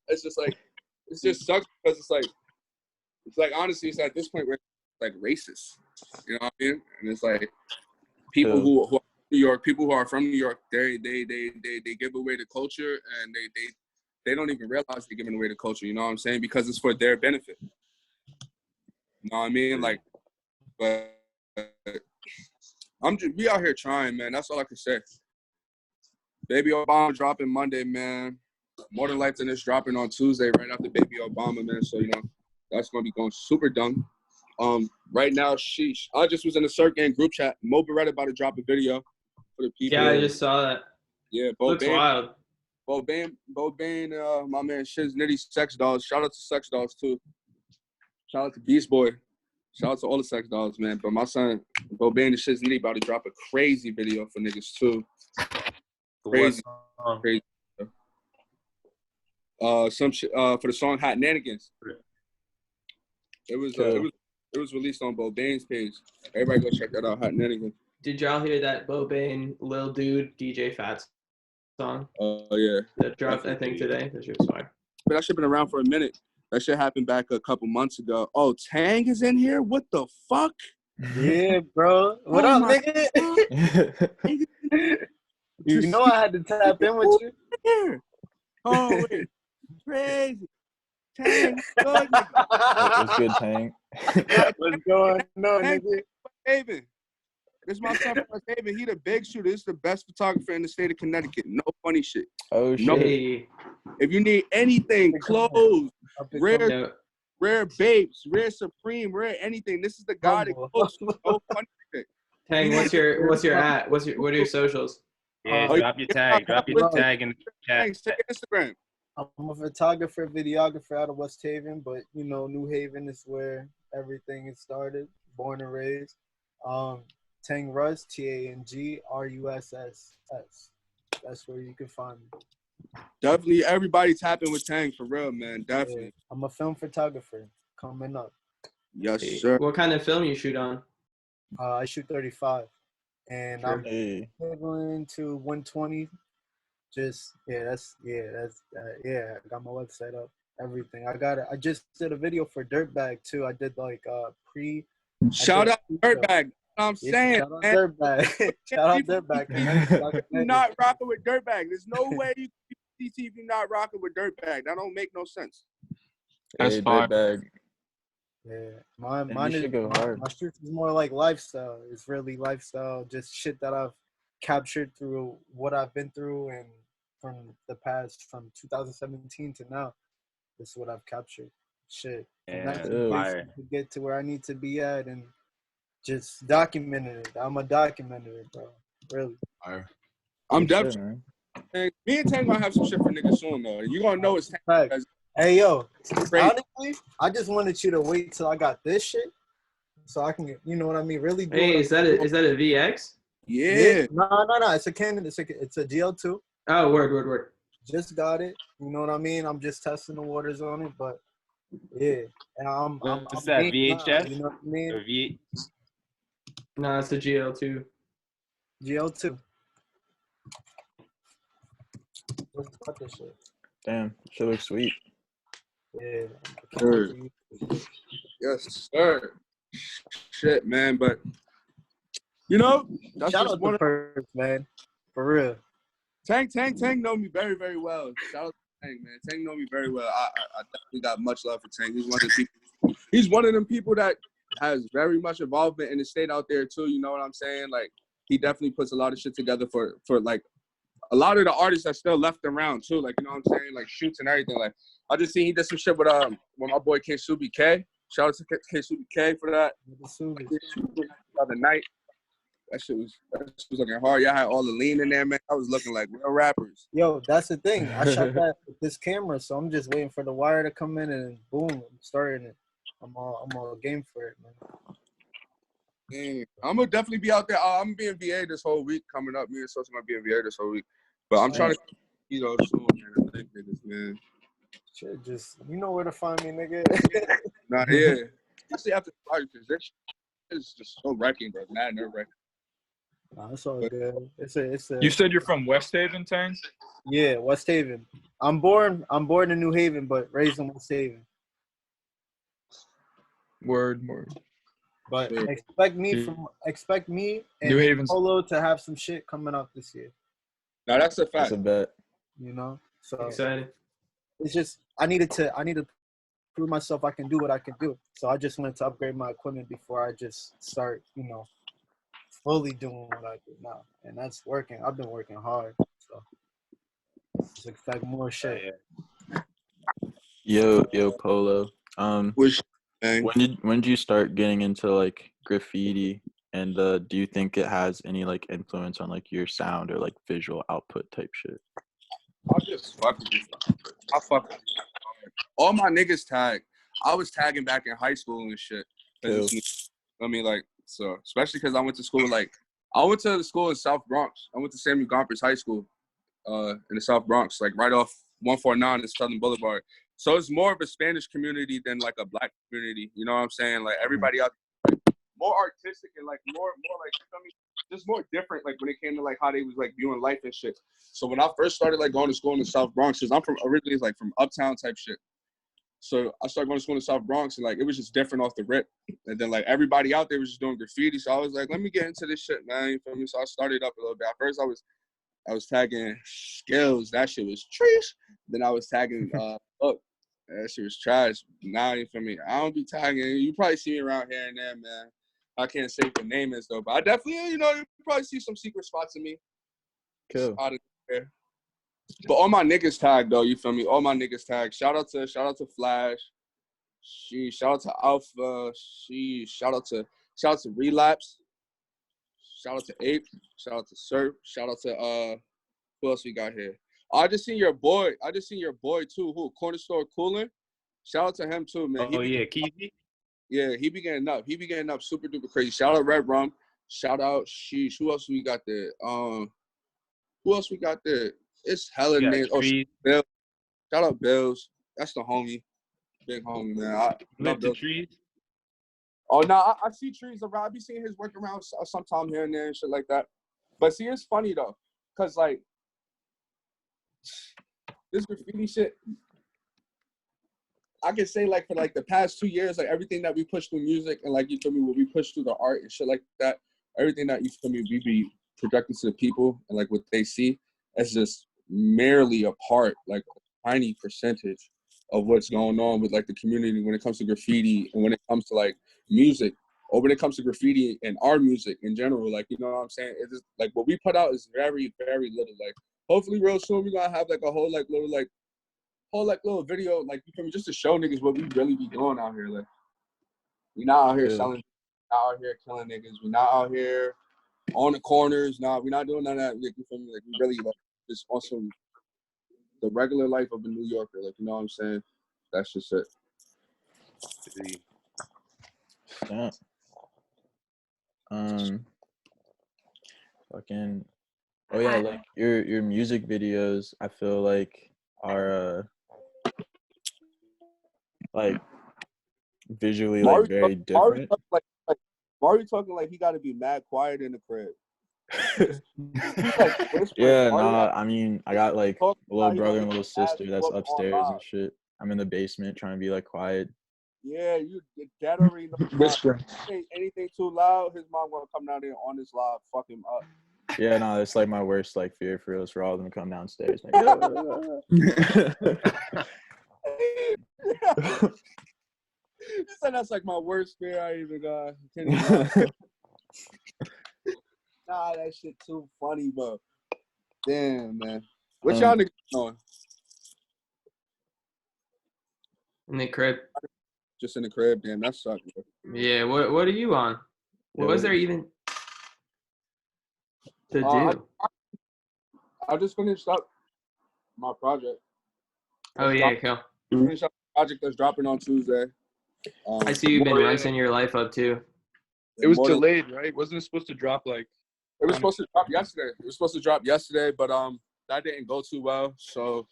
It's just like, it just sucks because it's like honestly, it's at this point where it's like racist. You know what I mean? And it's like people who are New York, people who are from New York, they give away the culture and they don't even realize they're giving away the culture. You know what I'm saying? Because it's for their benefit. You know what I mean? Like, but we out here trying, man. That's all I can say. Baby Obama dropping Monday, man. More than likely it's dropping on Tuesday right after Baby Obama, man. So, you know, that's gonna be going super dumb. Right now, sheesh. I just was in the Cirque Gang group chat. Moh Barretta about to drop a video for the people. Yeah, I just saw that. Yeah, Looks wild. Bobaine, my man Shiz Nitty Sex Dolls. Shout out to Sex Dolls too. Shout out to Beast Boy. Shout out to all the Sex Dolls, man. But my son Bobaine and Shiz Nitty about to drop a crazy video for niggas too. Crazy. Some shit for the song Hot Nanigans. It was released on Bobaine's page. Everybody go check that out. Hot Nanigans. Did y'all hear that Bobaine, Lil Dude, DJ Phat song Oh yeah. that dropped, I think, today. That shit's fire. But that shit been around for a minute. That shit happened back a couple months ago. Oh, Tang is in here? What the fuck? Yeah, bro. What up, nigga? You know I had to tap in with you. Here. Oh, wait. Crazy. Tang, good. What's good, Tang? What's going on, nigga? Haven. This is my son from West Haven. He the big shooter. This is the best photographer in the state of Connecticut. No funny shit. Oh, shit. No. Hey. If you need anything, clothes, rare babes, rare Supreme, rare anything, this is the guy that goes. No funny shit. Tang, what are your socials? Yeah, drop your tag. Drop your tag in the chat. Thanks. Check Instagram. I'm a photographer, videographer out of West Haven, but you know, New Haven is where everything is started. Born and raised. Tangruss, TANGRUSS. That's where you can find me. Definitely, everybody tapping with Tang for real, man. Definitely. Yeah, I'm a film photographer coming up. Yes, sir. What kind of film you shoot on? I shoot 35, and I'm Hey. going to 120. Just I got my website up, everything. I just did a video for Dertbag too. I did like Shout out Dertbag. You know what I'm saying, shout out Dertbag. Shout out Dertbag. You're not rocking with Dertbag. There's no way you can be CT if you're not rocking with Dertbag. That don't make no sense. That's Hey, fine. Dertbag. Yeah, mine should is go hard. my shit is more like lifestyle. It's really lifestyle, just shit that I've captured through what I've been through and from the past, from 2017 to now. This is what I've captured. Shit. And that's fire. to get to where I need to be at and just documenting it. I'm a documenter, bro. Really. I'm Good shit, definitely. man. Me and Tang gonna have some shit for niggas soon, though. You gonna know it's Tang. Fact. Hey, yo. Crazy. Honestly, I just wanted you to wait till I got this shit so I can get, you know what I mean, really do Hey, is that a VX? Yeah. No. It's a Canon. It's a GL2. Oh, word. Just got it. You know what I mean? I'm just testing the waters on it, but yeah. And I'm What's that, VHS? now, you know what I mean? Or V? No, it's a GL2. GL2. What's about this shit? Damn, shit looks sweet. Yeah. Sure. Yes, sir. Shit, man. But, you know, that's Shout just out one to of Perks, man. For real. Tang know me very, very well. Shout out to Tang, man. Tang know me very well. I definitely got much love for Tang. He's one of them people that has very much involvement in the state out there too. You know what I'm saying? Like, he definitely puts a lot of shit together for like a lot of the artists that still left around too. Like, you know what I'm saying? Like shoots and everything. Like, I just seen he did some shit with my boy K-Subi K. Shout out to K-Subi K for that. The other night. That shit was looking hard. Y'all had all the lean in there, man. I was looking like real rappers. Yo, that's the thing. I shot that with this camera, so I'm just waiting for the wire to come in and boom, I'm starting it. I'm all game for it, man. Dang. I'm gonna definitely be out there. I'm being VA this whole week coming up. Me and Sosa gonna be in VA this whole week. But I'm trying to, soon, man. I think niggas, man. Shit, just you know where to find me, nigga. Nah, yeah. Especially after the party, because this is just so wrecking, bro. Mad nerve wracking. Nah, it's all good. It's a. You said you're from West Haven, Tang? Yeah, West Haven. I'm born in New Haven, but raised in West Haven. Word. But Sure. expect me and New Haven's Polo to have some shit coming up this year. Now that's a That's fact. a bet. You know, so Excited. it's just I need to prove myself I can do what I can do. So I just wanted to upgrade my equipment before I just start, you know, fully doing what I do now, and that's working. I've been working hard, so just expect more shit. Yo, Polo. Which, man. When did you start getting into like graffiti, and do you think it has any like influence on like your sound or like visual output type shit? I just fuck with you. I fuck with you. All my niggas tag. I was tagging back in high school and shit. I mean, like, so especially because I went to the school in South Bronx. I went to Samuel Gompers High School in the South Bronx, like right off 149 and Southern Boulevard. So it's more of a Spanish community than like a black community. You know what I'm saying? Like everybody out there, like, more artistic and like more like, you know what I mean? just more different, like when it came to like how they was like viewing life and shit. So when I first started like going to school in the South Bronx, because I'm from originally like from uptown type shit. So I started going to school in the South Bronx, and like it was just different off the rip. And then like everybody out there was just doing graffiti. So I was like, let me get into this shit, man. You feel me? So I started up a little bit. At first I was tagging Skills. That shit was trash. Then I was tagging Look. That shit was trash. Now you feel me? I don't be tagging. You probably see me around here and there, man. I can't say what the name is though, but I definitely, you probably see some secret spots of me. Cool. Out of there. But all my niggas tag though, you feel me? All my niggas tag. Shout out to Flash. Shout out to Alpha. Shout out to Relapse. Shout out to Ape. Shout out to Surf. Shout out to who else we got here? I just seen your boy too. Who? Corner Store Cooling. Shout out to him too, man. Keezy. Yeah, he be getting up. He be getting up super duper crazy. Shout out Red Rum. Shout out Who else we got there? Who else we got there? It's hella names. Oh, Bill. Shout out Bills. That's the homie. Big homie, man. I love the Trees. Oh, no, I see Trees around. I be seeing his work around sometime here and there and shit like that. But see, it's funny, though. Because, like, this graffiti shit, I can say, like, for, like, the past 2 years, like, everything that we push through music and, like, you feel me, what we push through the art and shit like that, everything that, you feel me, we be projecting to the people and, like, what they see, it's just merely a part, like, a tiny percentage of what's going on with, like, the community when it comes to graffiti and when it comes to, like, music, or when it comes to graffiti and our music in general. Like, you know what I'm saying? It's just, like, what we put out is very, very little. Like, hopefully real soon we're gonna have, like, a whole, like, little video, like, you feel me, just to show niggas what we really be doing out here. Like, we not out here selling, not out here killing niggas. We not out here on the corners. Nah, we not doing none of that. Like, you feel me? Like, we really, like, just on some the regular life of a New Yorker. Like, you know what I'm saying? That's just it. Yeah. Fucking. Oh yeah, like your music videos, I feel like are like visually like very different. Mari talking like he got to be mad quiet in the crib. Yeah, nah. I mean, I got like a little brother and little sister that's upstairs and shit. I'm in the basement trying to be like quiet. Yeah, that already know. Whispering. Anything too loud, his mom gonna come down there on this live, fuck him up. Yeah, no, it's like my worst like fear for real is for all of them to come downstairs. Like, He said that's like my worst fear. I even nah, that shit too funny, bro. Damn, man. What y'all niggas doing? In the crib. Just in the crib, damn, that sucks, bro. Yeah, what are you on? What was there even to do? I just finished up my project. Oh yeah, cool. Finished up the project that's dropping on Tuesday. I see you've been rinsing your life up too. It was delayed, right? Wasn't it supposed to drop like? It was supposed to drop yesterday. But that didn't go too well. So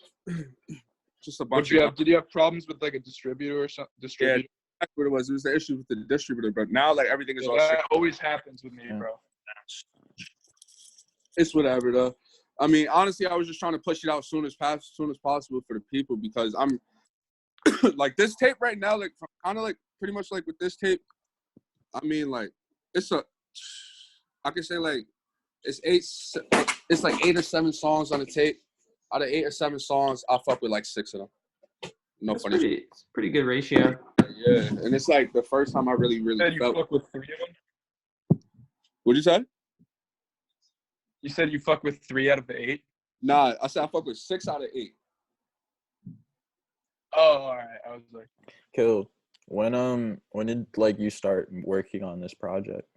just a bunch. Did you have problems with like a distributor or something? Yeah, that's what it was. It was the issue with the distributor. But now like everything is all. That always happens with me, bro. It's whatever though. I mean, honestly, I was just trying to push it out as soon as possible for the people because I'm like this tape right now, like kind of like pretty much like with this tape. I mean, like I can say like it's like 8 or 7 songs on the tape. Out of 8 or 7 songs, I fuck with like 6 of them. No That's funny. It's pretty good ratio. Yeah, and it's like the first time I really felt. You fuck with 3 of them? What'd you say? You said you fuck with 3 out of the 8? Nah, I said I fuck with 6 out of 8. Oh, all right. I was like, cool. When did like you start working on this project?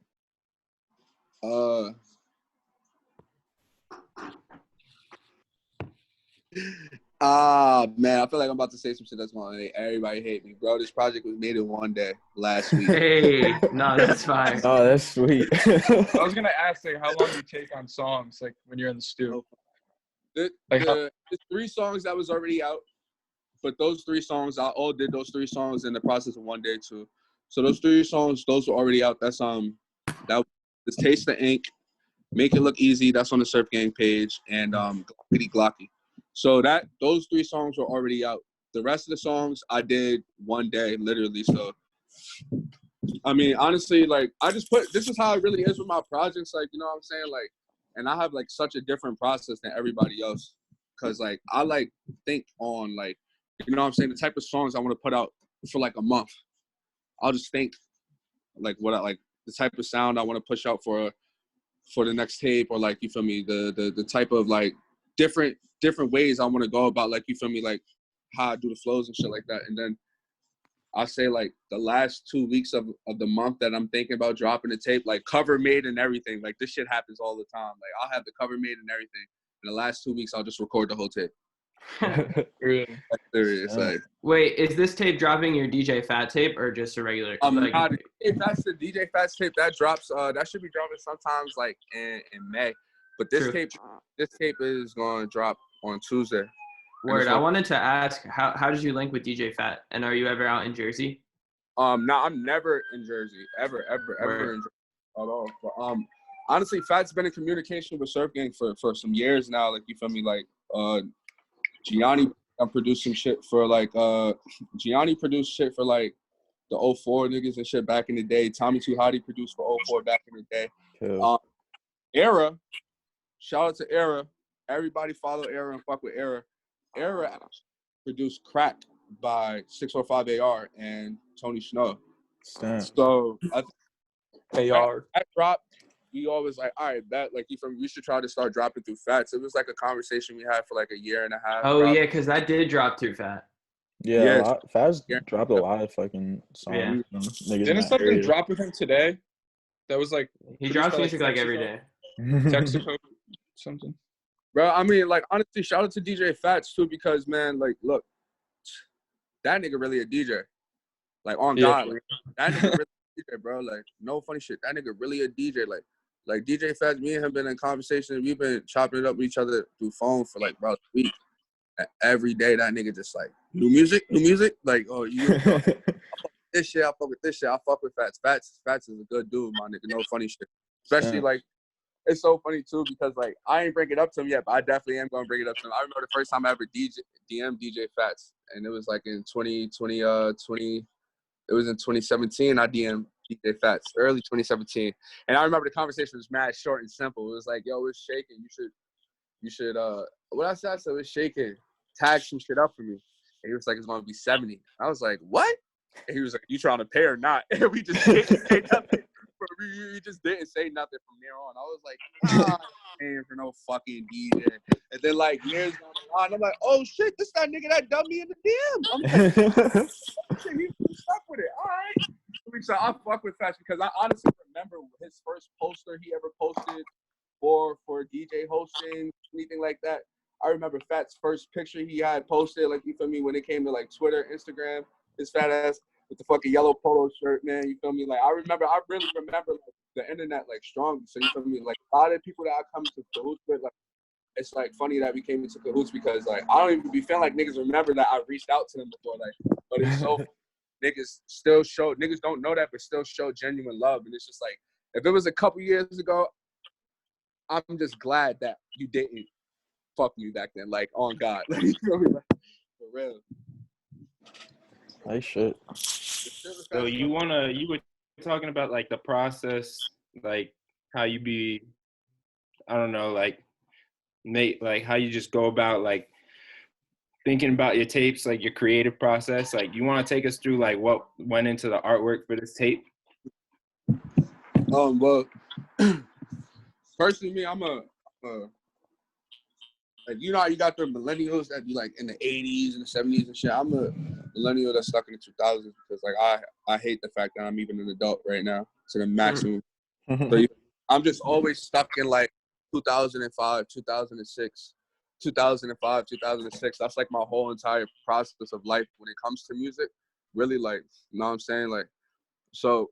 Man, I feel like I'm about to say some shit that's gonna make everybody hate me, bro. This project was made in one day last week. Hey, no, that's fine. Oh, that's sweet. I was gonna ask like how long you take on songs like when you're in the studio. The 3 songs that was already out, but those 3 songs I all did those 3 songs in the process of one day too. So those 3 songs, those were already out. That's this Taste the Ink, Make It Look Easy. That's on the Surf Gang page, and Glocky Glocky. So those 3 songs were already out. The rest of the songs I did one day, literally. So, I mean, honestly, like, I just this is how it really is with my projects. Like, you know what I'm saying? Like, and I have, like, such a different process than everybody else. Because, like, I, like, think on, like, you know what I'm saying? The type of songs I want to put out for, like, a month. I'll just think, like, the type of sound I want to push out for the next tape, or, like, you feel me, the type of, like, different ways I want to go about, like, you feel me, like, how I do the flows and shit like that. And then I'll say, like, the last 2 weeks of the month that I'm thinking about dropping the tape, like, cover made and everything. Like, this shit happens all the time. Like, I'll have the cover made and everything. In the last 2 weeks, I'll just record the whole tape. Really? Like, serious. Like, wait, is this tape dropping your DJ Phat tape or just a regular? Like, that's the DJ Phat's tape that drops. That should be dropping sometimes like in May. But this tape is going to drop on Tuesday. Word. I wanted to ask, how did you link with DJ Phat? And are you ever out in Jersey? No, I'm never in Jersey. Ever in Jersey at all. But honestly, Phat's been in communication with Surf Gang for some years now. Like, you feel me? Like, Giane, I produced some shit for, like, Giane produced shit for, like, the 04 niggas and shit back in the day. Tommy Too Hotty produced for 04 back in the day. Eera, shout out to Eera. Everybody follow Eera and fuck with Eera. Eera produced Crack by 605 AR and Tony Snow. So AR that dropped. We always like, all right, we should try to start dropping through Phats. It was like a conversation we had for like a year and a half. Oh, yeah, because that did drop through Phat. Yeah, Phats dropped a lot of fucking songs. Yeah. Didn't something drop with him today? That was like, he drops music like every day. Texaco, something. Bro, I mean, like, honestly, shout out to DJ Phats too, because, man, like, look, that nigga really a DJ. Like, on God, like, that nigga really a DJ, bro. Like, no funny shit. That nigga really a DJ. Like DJ Phats, me and him been in conversation. We've been chopping it up with each other through phone for, like, bro, a week. And every day, that nigga just, like, new music? Like, oh, you I fuck with this shit, I fuck with this shit. I fuck with Phats. Phats is a good dude, my nigga. No funny shit. Especially, like, it's so funny, too, because, like, I ain't bring it up to him yet, but I definitely am going to bring it up to him. I remember the first time I ever DM'd DJ Phats, and it was, like, in 2017. I DM'd DJ Phats, early 2017. And I remember the conversation was mad short and simple. It was like, yo, it's shaking. You should, what I said? I said, it's shaking. Tag some shit up for me. And he was like, it's going to be 70. I was like, what? And he was like, you trying to pay or not? And we just didn't say nothing. We just didn't say nothing from there on. I was like, I ain't for no fucking DJ. And then, like, years down the line, I'm like, oh shit, this that nigga that dumped me in the DM. I'm like, shit, he stuck with it. All right. So I fuck with Phats because I honestly remember his first poster he ever posted for DJ hosting, anything like that. I remember Phats' first picture he had posted, like, you feel me, when it came to, like, Twitter, Instagram, his fat ass with the fucking yellow polo shirt, man, you feel me? Like, I really remember, like, the internet, like, strong. So, you feel me? Like, a lot of people that I come to cahoots with, like, it's, like, funny that we came into cahoots because, like, I don't even be feeling like niggas remember that I reached out to them before, like, but it's so niggas don't know that, but still show genuine love. And it's just like, if it was a couple years ago, I'm just glad that you didn't fuck me back then, like, on God. Like, you feel me? Like, for real. Nice shit. So you were talking about, like, the process, like, how you be, I don't know, like, like, how you just go about, like, thinking about your tapes, like, your creative process. Like, you want to take us through, like, what went into the artwork for this tape? Well, personally, me, I'm like, you know how you got the millennials that be, like, in the 80s and the 70s and shit. I'm a millennial that's stuck in the 2000s because, like, I hate the fact that I'm even an adult right now to the maximum. So I'm just always stuck in, like, 2005, 2006, 2005, 2006. That's, like, my whole entire process of life when it comes to music. Really, like, you know what I'm saying? Like, so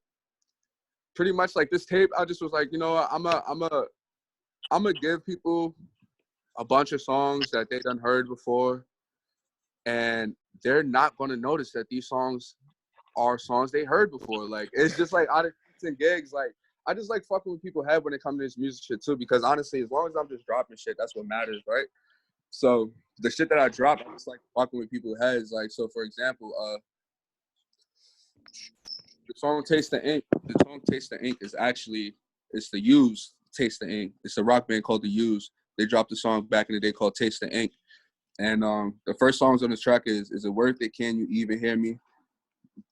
pretty much, like, this tape, I just was like, you know what, I'm gonna give people a bunch of songs that they done heard before, and they're not gonna notice that these songs are songs they heard before. Like, it's just like out of 10 gigs, like, I just like fucking with people's head when it comes to this music shit too, because honestly, as long as I'm just dropping shit, that's what matters, right? So the shit that I drop, I just like fucking with people's heads. Like, so for example, the song Taste the Ink, is actually, it's the Used Taste the Ink. It's a rock band called the Used. They dropped a song back in the day called Taste the Ink. And the first songs on this track is it worth it? Can you even hear me?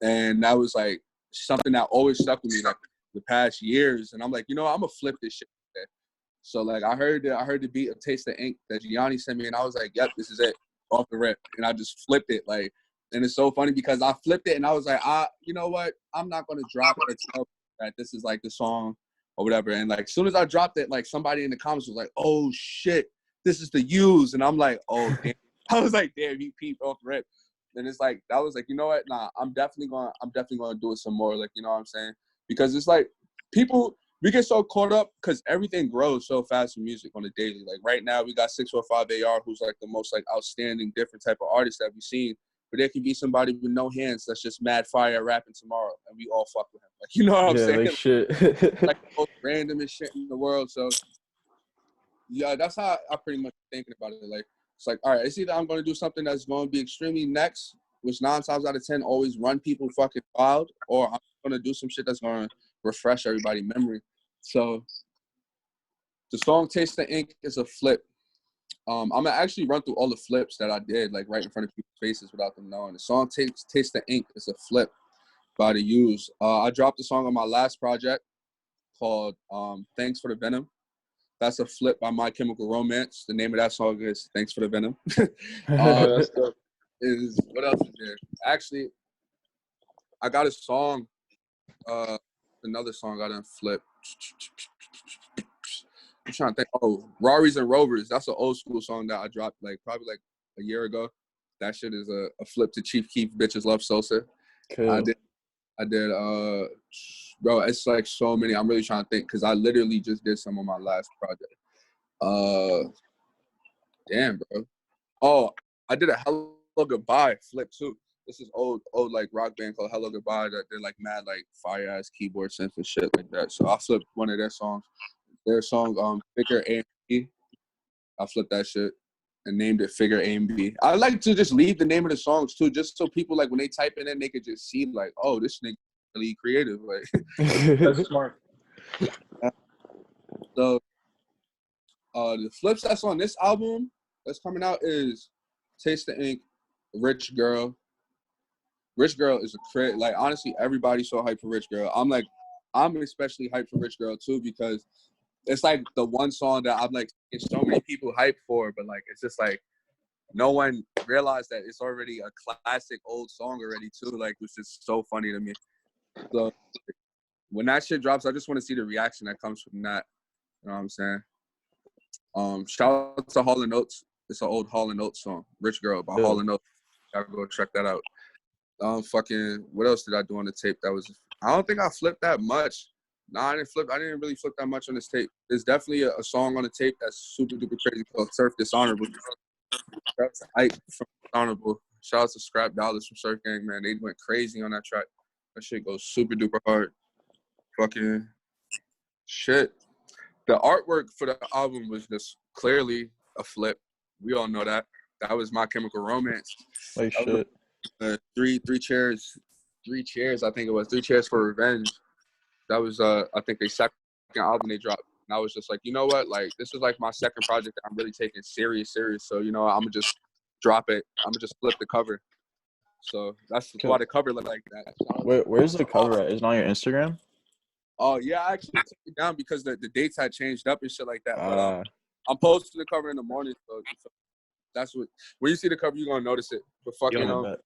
And that was like something that always stuck with me like the past years. And I'm like, you know, I'm gonna flip this shit. So like I heard the beat of Taste the Ink that Giane sent me, and I was like, yep, this is it, off the rip. And I just flipped it, like, and it's so funny because I flipped it and I was like, you know what? I'm not gonna drop it or tell that this is like the song or whatever. And like as soon as I dropped it, like somebody in the comments was like, oh shit, this is the Used. And I'm like, oh damn. I was like, damn, he peeped off the rip. And it's like, that was like, you know what? Nah, I'm definitely gonna do it some more. Like, you know what I'm saying? Because it's like we get so caught up because everything grows so fast in music on a daily. Like right now, we got 645 AR, who's like the most like outstanding, different type of artist that we've seen. But there can be somebody with no hands that's just mad fire rapping tomorrow, and we all fuck with him. Like, you know what I'm saying? Like shit. Like the most randomest shit in the world. So yeah, that's how I pretty much thinking about it. Like it's like, all right, it's either I'm going to do something that's going to be extremely next, which 9 times out of 10 always run people fucking wild, or I'm going to do some shit that's going to refresh everybody's memory. So the song Taste the Ink is a flip. I'm gonna actually run through all the flips that I did, like right in front of people's faces without them knowing. The song Taste the Ink is a flip by the Used. I dropped the song on my last project called Thanks for the Venom. That's a flip by My Chemical Romance. The name of that song is Thanks for the Venom. That's dope. What else is there? Actually, I got a song, another song I done flipped. I'm trying to think. Oh, Raris and Rovers. That's an old school song that I dropped like probably like a year ago. That shit is a flip to Chief Keef, Bitches Love Sosa. Cool. I did bro, it's like so many. I'm really trying to think because I literally just did some on my last project. Damn, bro. Oh, I did a Hello Goodbye flip too. This is old like rock band called Hello Goodbye that they're like mad like fire ass keyboard synth and shit like that. So I flipped one of their songs. Their song Figure A and B. I flipped that shit and named it Figure A and B. I like to just leave the name of the songs too, just so people like when they type it in, they could just see like, oh, this nigga really creative. Like That's smart. So the flips that's on this album that's coming out is Taste the Ink, Rich Girl. Rich Girl is a crit. Like honestly, everybody's so hyped for Rich Girl. I'm especially hyped for Rich Girl too because it's like the one song that I'm like getting so many people hyped for, but like it's just like no one realized that it's already a classic old song already too. Like which is so funny to me. So when that shit drops, I just want to see the reaction that comes from that. You know what I'm saying? Shout out to Hall & Oates. It's an old Hall & Oates song, Rich Girl by Hall & Oates. Y'all go check that out. What else did I do on the tape? I don't think I flipped that much. Nah, I didn't really flip that much on this tape. There's definitely a song on the tape that's super duper crazy called Surf Dishonorable. That's Ike from Dishonorable. Shout out to Scrap Dollars from Surf Gang, man. They went crazy on that track. That shit goes super duper hard. Fucking shit. The artwork for the album was just clearly a flip. We all know that. That was My Chemical Romance. Like shit. Three chairs, I think it was. 3 Chairs for Revenge. That was, I think, their second album they dropped. And I was just like, you know what? Like, this is like my second project that I'm really taking serious. So, you know, I'm going to just drop it. I'm going to just flip the cover. So that's why the cover looked like that. Where's the cover at? Is it on your Instagram? Oh, yeah, I actually took it down because the dates had changed up and shit like that. But I'm posting the cover in the morning. So that's when you see the cover, you're going to notice it. But fucking,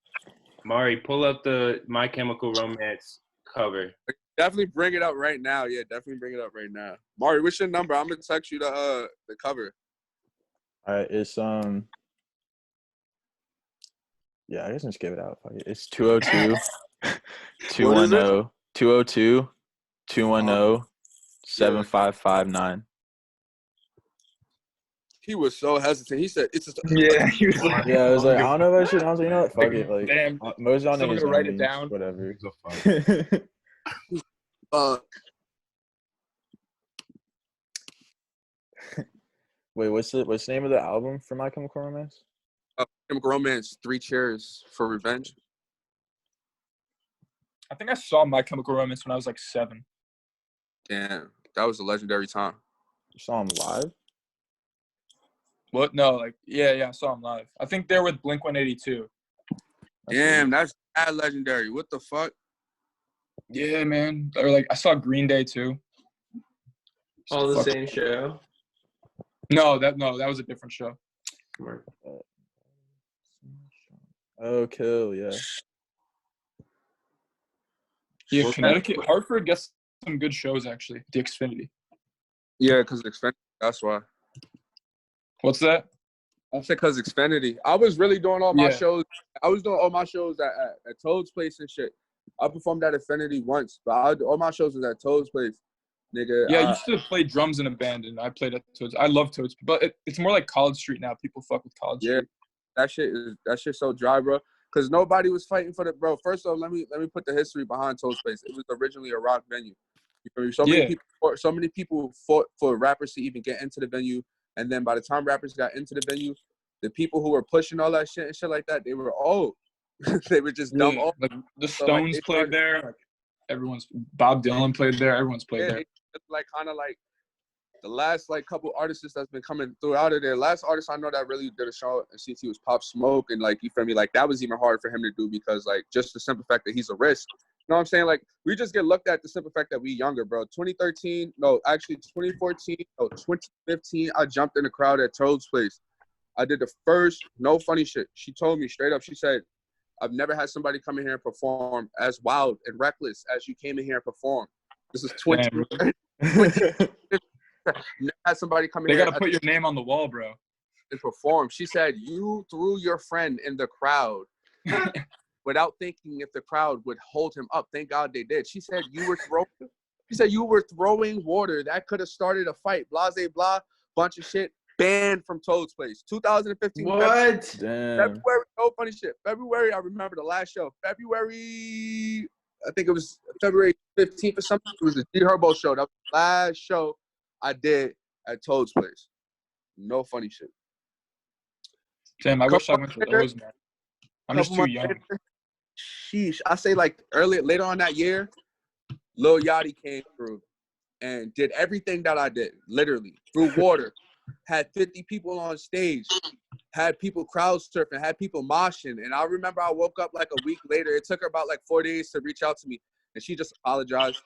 Amari, pull up the My Chemical Romance cover. Definitely bring it up right now. Yeah, definitely bring it up right now. Mari, what's your number? I'm gonna text you the cover. All right, it's yeah, I guess just give it out. It's 202 210 202 210 7559. He was so hesitant. He said it's yeah. He was like, yeah, I was like, I don't know if I should. I was like, you know what? Fuck it. Like, damn, most on someone niggas gonna write know it down. Whatever. Wait, what's the name of the album for My Chemical Romance? Chemical Romance, 3 Cheers for Revenge. I think I saw My Chemical Romance when I was like 7. Damn, that was a legendary time. You saw him live? What? No, like yeah, I saw him live. I think they're with Blink-182. Damn, that's that legendary. What the fuck? Yeah, man. Or like I saw Green Day too. All the same show. No, that was a different show. Oh, Kill, yeah. Yeah, Connecticut, Hartford gets some good shows actually. The Xfinity. Yeah, because Xfinity. That's why. What's that? I said because Xfinity. I was really doing all my Yeah. shows. I was doing all my shows at Totes Place and shit. I performed at Xfinity once, but all my shows was at Totes Place, nigga. Yeah, I used to play drums in a band, and I played at Toads. I love Toads, but it's more like College Street now. People fuck with College Street. That shit's so dry, bro. Because nobody was fighting for the bro. First off, let me put the history behind Totes Place. It was originally a rock venue. You feel me? So many people fought for rappers to even get into the venue, and then by the time rappers got into the venue, the people who were pushing all that shit and shit like that, they were old. They were just dumb old. Like the Stones played there. Like everyone's Bob Dylan played there. Everyone's played there. It's like kind of like the last like couple artists that's been coming through out of there. Last artist I know that really did a show at CT was Pop Smoke, and like you feel me, like that was even hard for him to do because like just the simple fact that he's a risk. You know what I'm saying? Like we just get looked at the simple fact that we younger, bro. 2013, no, actually 2014, no, 2015, I jumped in the crowd at Totes Place. I did the first, no funny shit. She told me straight up, she said, I've never had somebody come in here and perform as wild and reckless as you came in here and perform. This is 20. Never had somebody come in They here. gotta put your name on the wall, bro. And perform. She said, you threw your friend in the crowd without thinking if the crowd would hold him up. Thank God they did. She said you were throwing water. That could have started a fight. Blase blah, bunch of shit. Banned from Totes Place. 2015. What? Damn. February, no funny shit. February, I remember the last show. February, I think it was February 15th or something. It was the G Herbo show. That was the last show I did at Totes Place. No funny shit. Damn, I wish I went to those, man. I'm just too young. Sheesh. I say like later on that year, Lil Yachty came through and did everything that I did, literally. Threw water, had 50 people on stage, had people crowd surfing, had people moshing. And I remember I woke up like a week later. It took her about like 4 days to reach out to me. And she just apologized.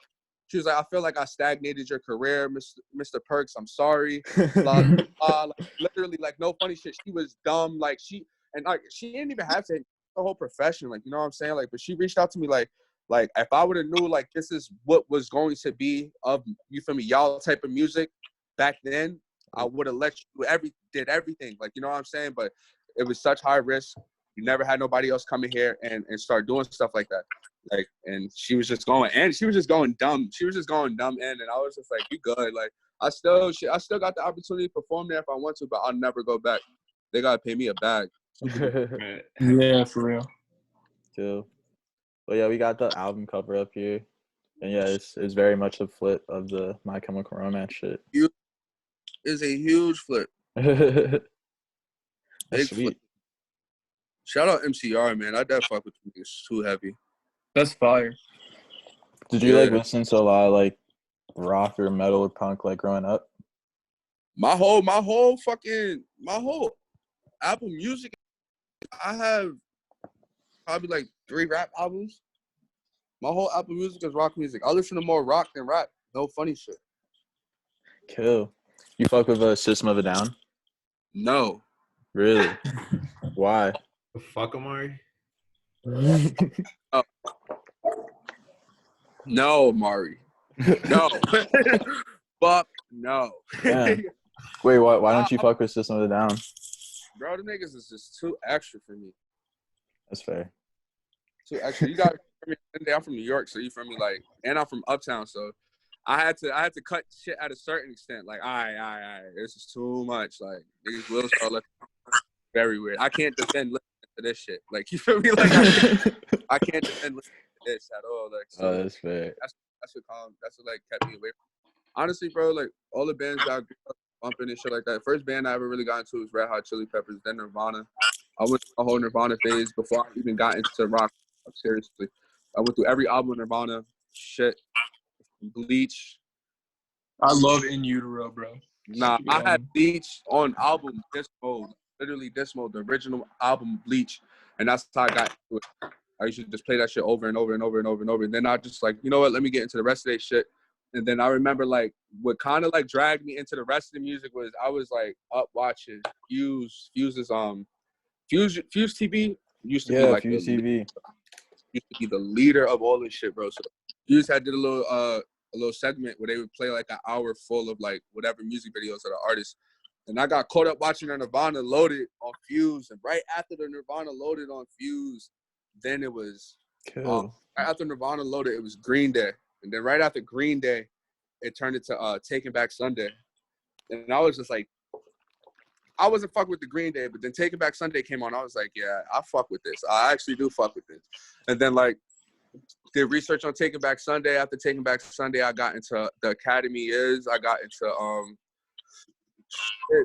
She was like, I feel like I stagnated your career, Mr. Perks. I'm sorry. Blah, blah. Like, literally, like, no funny shit. She was dumb. Like, she didn't even have to the whole profession. Like, you know what I'm saying? Like, but she reached out to me like if I would have knew, like, this is what was going to be of, you feel me, y'all type of music back then, I would have let you did everything. Like, you know what I'm saying? But it was such high risk. You never had nobody else come in here and start doing stuff like that. Like, and she was just going dumb. She was just going dumb in, and I was just like, you good. Like, I still got the opportunity to perform there if I want to, but I'll never go back. They gotta pay me a bag. Yeah, for real. Cool. Well, yeah, we got the album cover up here. And yeah, it's very much a flip of the My Chemical Romance shit. It's a huge flip. That's Big sweet. flip. Shout out MCR, man. I definitely fuck with you. It's too heavy. That's fire. Did you like listen to a lot of like rock or metal or punk like growing up? My whole Apple Music, I have probably like 3 rap albums. My whole Apple Music is rock music. I listen to more rock than rap. No funny shit. Cool. You fuck with a System of a Down? No. Really? Why? Fuck Amari. No, Amari. No. Fuck no. Damn. Wait, why don't you fuck with System of a Down? Bro, the niggas is just too extra for me. That's fair. Too extra. You got I'm from New York, so you feel me, like, and I'm from Uptown, so I had to cut shit at a certain extent. Like, all right, this is too much. Like, niggas will start looking very weird. I can't defend listening to this shit. Like, you feel me? Like, I can't defend listening to this at all. Like, so that's fair. That's what like kept me away from. Honestly, bro, like all the bands that I grew up bumping and shit like that. First band I ever really got into was Red Hot Chili Peppers, then Nirvana. I went through a whole Nirvana phase before I even got into rock. Seriously, I went through every album of Nirvana. Shit, Bleach. I love In Utero, bro. Nah, I had Bleach on album disc mode, literally disc mode, the original album Bleach, and that's how I got into it. I used to just play that shit over and over and over and over and over. And then I just like, you know what, let me get into the rest of that shit. And then I remember like what kind of like dragged me into the rest of the music was I was like up watching Fuse's Fuse TV used to be like Fuse TV. Used to be the leader of all this shit, bro. So Fuse had did a little segment where they would play like an hour full of like whatever music videos of the artist. And I got caught up watching the Nirvana Loaded on Fuse. And right after the Nirvana Loaded on Fuse, then it was Cool. right after Nirvana Loaded, it was Green Day. And then right after Green Day, it turned into Taking Back Sunday. And I was just like, I wasn't fuck with the Green Day, but then Taking Back Sunday came on. I was like, yeah, I fuck with this. I actually do fuck with this. And then like did research on Taking Back Sunday. After Taking Back Sunday, I got into The Academy Is. I got into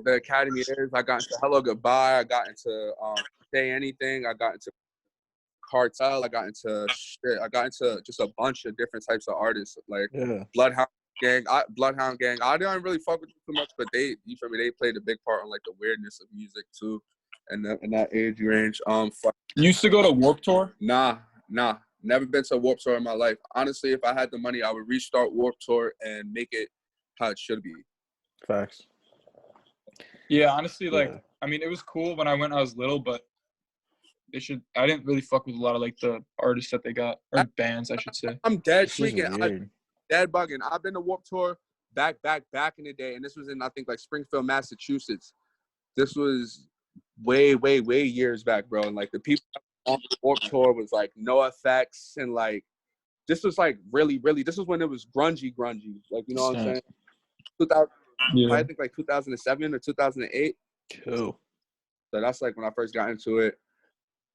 The Academy Is. I got into Hello Goodbye. I got into Say Anything. I got into Cartel. I got into just a bunch of different types of artists, like Bloodhound Gang. I didn't really fuck with them too much, but they played a big part on like the weirdness of music too, and in that age range. You used to go to Warped Tour? Nah, never been to a Warped Tour in my life. Honestly, if I had the money, I would restart Warped Tour and make it how it should be. Facts. Yeah, honestly, like I mean, it was cool when I went. I was little, but I didn't really fuck with a lot of like the artists that they got, or bands, I should say. I'm dead tweaking. Dead bugging. I've been to Warped Tour back in the day, and this was in I think like Springfield, Massachusetts. This was way years back, bro. And like the people on the Warped Tour was like NoFX, and like this was like really this was when it was grungy, like you know what I'm saying? 2000, I think like 2007 or 2008. Cool. So that's like when I first got into it.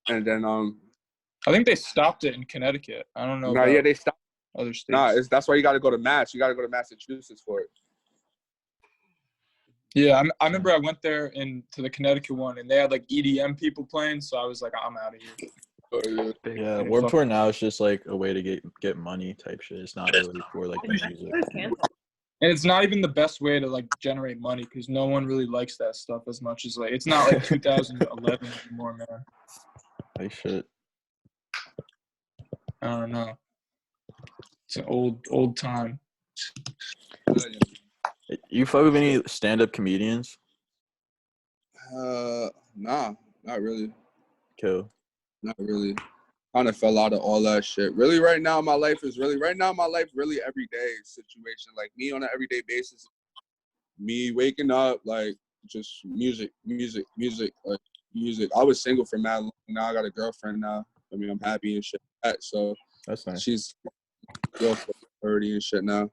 And then I think they stopped it in Connecticut. I don't know. No, yeah, they stopped other states. Nah, that's why you got to go to Mass. You got to go to Massachusetts for it. Yeah, I remember I went there to the Connecticut one, and they had like EDM people playing, so I was like, I'm out of here. Yeah, Warped Tour now is just like a way to get money type shit. It's not really for like the music. And it's not even the best way to like generate money because no one really likes that stuff as much as like it's not like 2011 anymore, man. Hey, shit. I don't know. It's an old time. You fuck with any stand-up comedians? Nah, not really. Cool. Not really. Kind of fell out of all that shit. Really, right now, my life really everyday situation. Like me on an everyday basis. Me waking up, like just music, like music. I was single for mad long. Now I got a girlfriend now. I mean, I'm happy and shit. So that's nice. She's girlfriend 30 and shit now.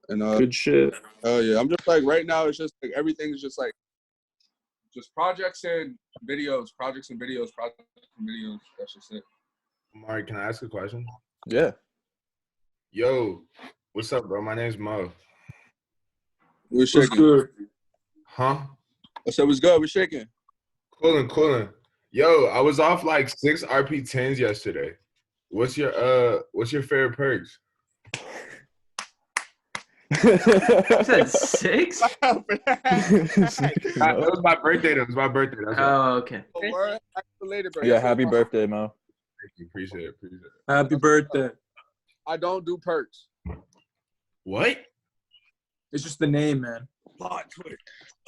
And good shit. Oh yeah, I'm just like right now. It's just like everything's just like just projects and videos. That's just it. Amari, can I ask a question? Yeah. Yo, what's up, bro? My name's Moh. We're shaking. Huh? I said, what's good? We're shaking. Coolin'. Yo, I was off like 6 RP10s yesterday. What's your favorite perks? You said 6? That was my birthday. That's oh, okay. Yeah, happy birthday, Mo. Thank you. Appreciate it. Happy birthday. I don't do perks. What? It's just the name, man. Plot twist.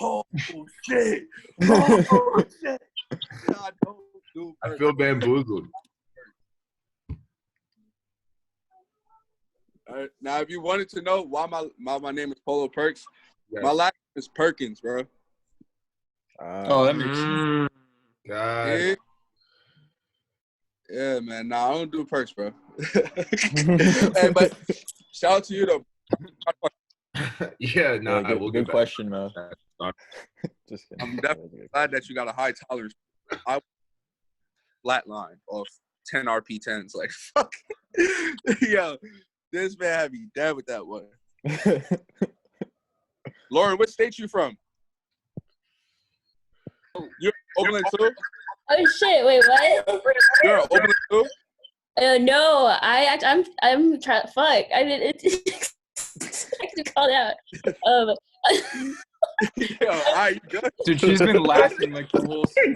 Oh shit. Oh shit. I don't do perks. I feel bamboozled. Now, if you wanted to know why my name is Polo Perks, yes. My last name is Perkins, bro. Oh, that makes sense. God. Yeah, man. Nah, I don't do perks, bro. Hey, but shout out to you, though. Yeah, no, I will. Good question, Mo. Just kidding. I'm definitely glad that you got a high tolerance. I flatline off 10 RP10s. Like, fuck. Yo, this man had me dead with that one. Lauren, what state you from? You're Oakland too? Oh shit! Wait, what? You're in Oakland too? No, fuck. I didn't. I called out. Yo, all right, you good? Dude, she's been laughing like the whole Zoom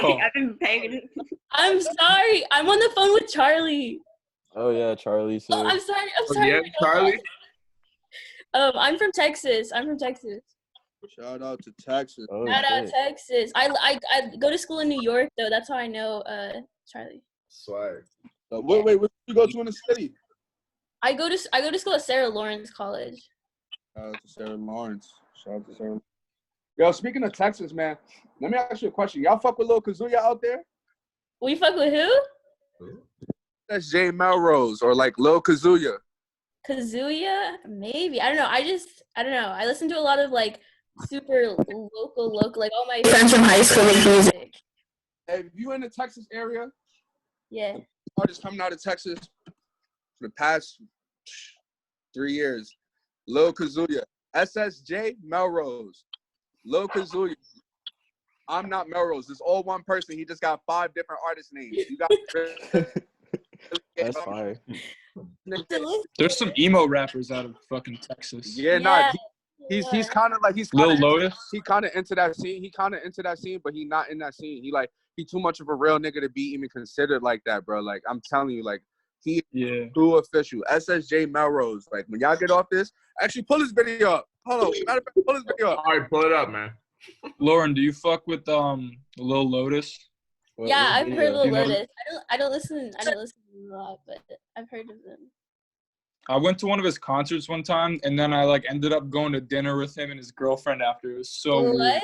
call. I've been banging it. I'm sorry. I'm on the phone with Charlie. Oh yeah, Charlie's here. Oh, I'm sorry. I'm sorry. Yeah, Charlie. I'm from Texas. Shout out to Texas. Oh, Shout out shit. Texas. I go to school in New York though. That's how I know Charlie. Swag. Wait, what you go to in the city? I go to school at Sarah Lawrence College. Shout out to Sarah Lawrence. Shout out to Sarah. Yo, speaking of Texas, man, let me ask you a question. Y'all fuck with Lil Kazuya out there? We fuck with who? SSJ Melrose or like Lil Kazuya. Kazuya? Maybe. I don't know. I don't know. I listen to a lot of like super local, like all my friends from high school make music. Hey, if you in the Texas area, Yeah. artists coming out of Texas for the past 3 years. Lil Kazuya. SSJ Melrose. Lil Kazuya. I'm not Melrose. It's all one person. He just got 5 different artist names. You got That's fire. There's some emo rappers out of fucking Texas. Yeah, nah. He's kind of like Lil Lotus. He kind of into that scene. But he not in that scene. He too much of a real nigga to be even considered like that, bro. Like I'm telling you, like he too official. SSJ Melrose. Like when y'all get off this, actually pull this video up. Hold on, matter of fact, pull this video up. All right, pull it up, man. Lauren, do you fuck with Lil Lotus? Yeah, I've heard Lil Lotus. I don't listen to him a lot, but I've heard of him. I went to one of his concerts one time, and then I like ended up going to dinner with him and his girlfriend after. It was so What? weird.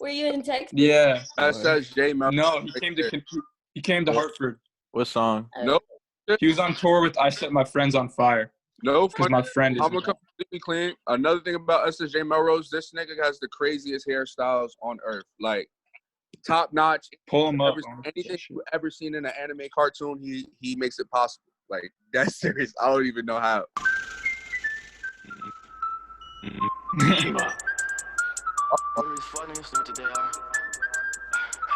Were you in Texas? Yeah. SSJ Melrose. No, he came to Hartford. What song? Nope. He was on tour with I Set My Friends on Fire. No, because my friend is. I'm gonna come completely clean. Another thing about SSJ Melrose, this nigga has the craziest hairstyles on earth. Like top notch. Pull him up. Anything you ever seen in an anime cartoon, he makes it possible. Like that's serious. I don't even know how.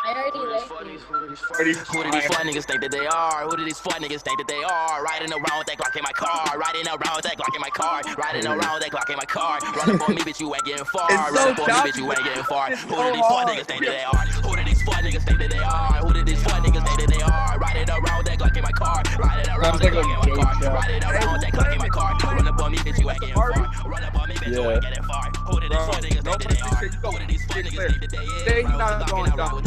I already like you. Who do these fuck niggas think that they are? Who do these fuck niggas think that they are? Riding around with that Glock in my car. Riding around with that Glock in my car. Riding around with that Glock in my car. Run up on me, bitch, you ain't getting far. Run up on me, bitch, you ain't getting far. Who do these fuck niggas think that they are? Who do these fuck niggas think that they are? Who do these fuck niggas think that they are? Riding around with that Glock in my car. Riding around with that Glock in my car. Riding around with that Glock in my car. Run up on me, bitch, you ain't getting far. Run up on me, bitch, you ain't getting far. Who do these fuck niggas think that they are? Who do these fuck niggas think that they are? Not going down.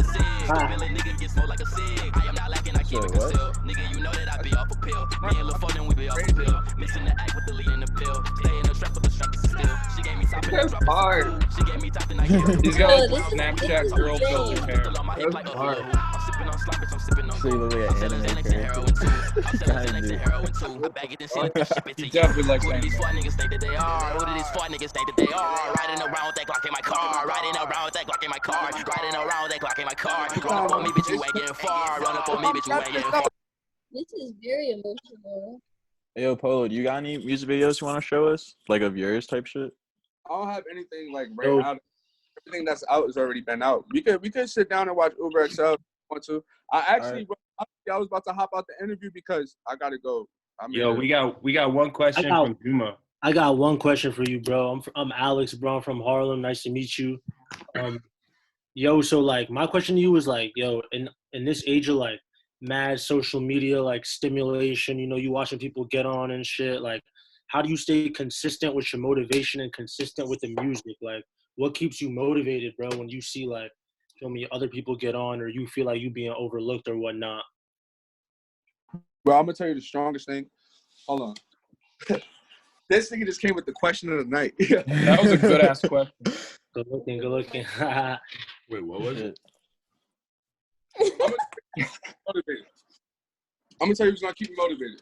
Nigga get smoked like a cig. I am not lacking, I keep it concealed. Nigga, you know that I be off a pill. Me and Lil' Foden, we be off a pill. Missing the act with the lead in the pill. Stay in the strap with the strap is still. She gave me top and I dropped hard. She gave me top and I get it. He's got like Snapchat girl filter hair. That's hard. I'm sipping on slime, bitch, I'm sipping on So you look like an anime character. I'm selling Xanax and heroin too. I bag it and send it, ship it to He you. definitely likes Who do these anime. fuck niggas think that they are? Who do these fuck niggas think that they are? Riding around with that Glock in my car. Riding around with that Glock in my car. Riding around with that Glock in my car. Run up on me, bitch, you ain't getting far. Run up on me, bitch, you ain't getting far. This is very emotional. Hey, yo, Polo, do you got any music videos you want to show us? Like of yours type shit? I don't have anything like right now. Everything that's out has already been out. We could sit down and watch UberXL if you want to. I was about to hop out the interview because I gotta go. Yo, we got one question from Juma. I got one question for you, bro. I'm Alex, bro. I'm from Harlem. Nice to meet you. Yo, so like my question to you is like, yo, in this age of like mad social media, like stimulation, you know, you watching people get on and shit, like how do you stay consistent with your motivation and consistent with the music? Like what keeps you motivated, bro, when you see like, feel me, other people get on or you feel like you being overlooked or whatnot? Bro, I'm gonna tell you the strongest thing. Hold on. This nigga just came with the question of the night. That was a good ass question. Good looking. Wait, what was it? I'm gonna tell you who's gonna keep me motivated.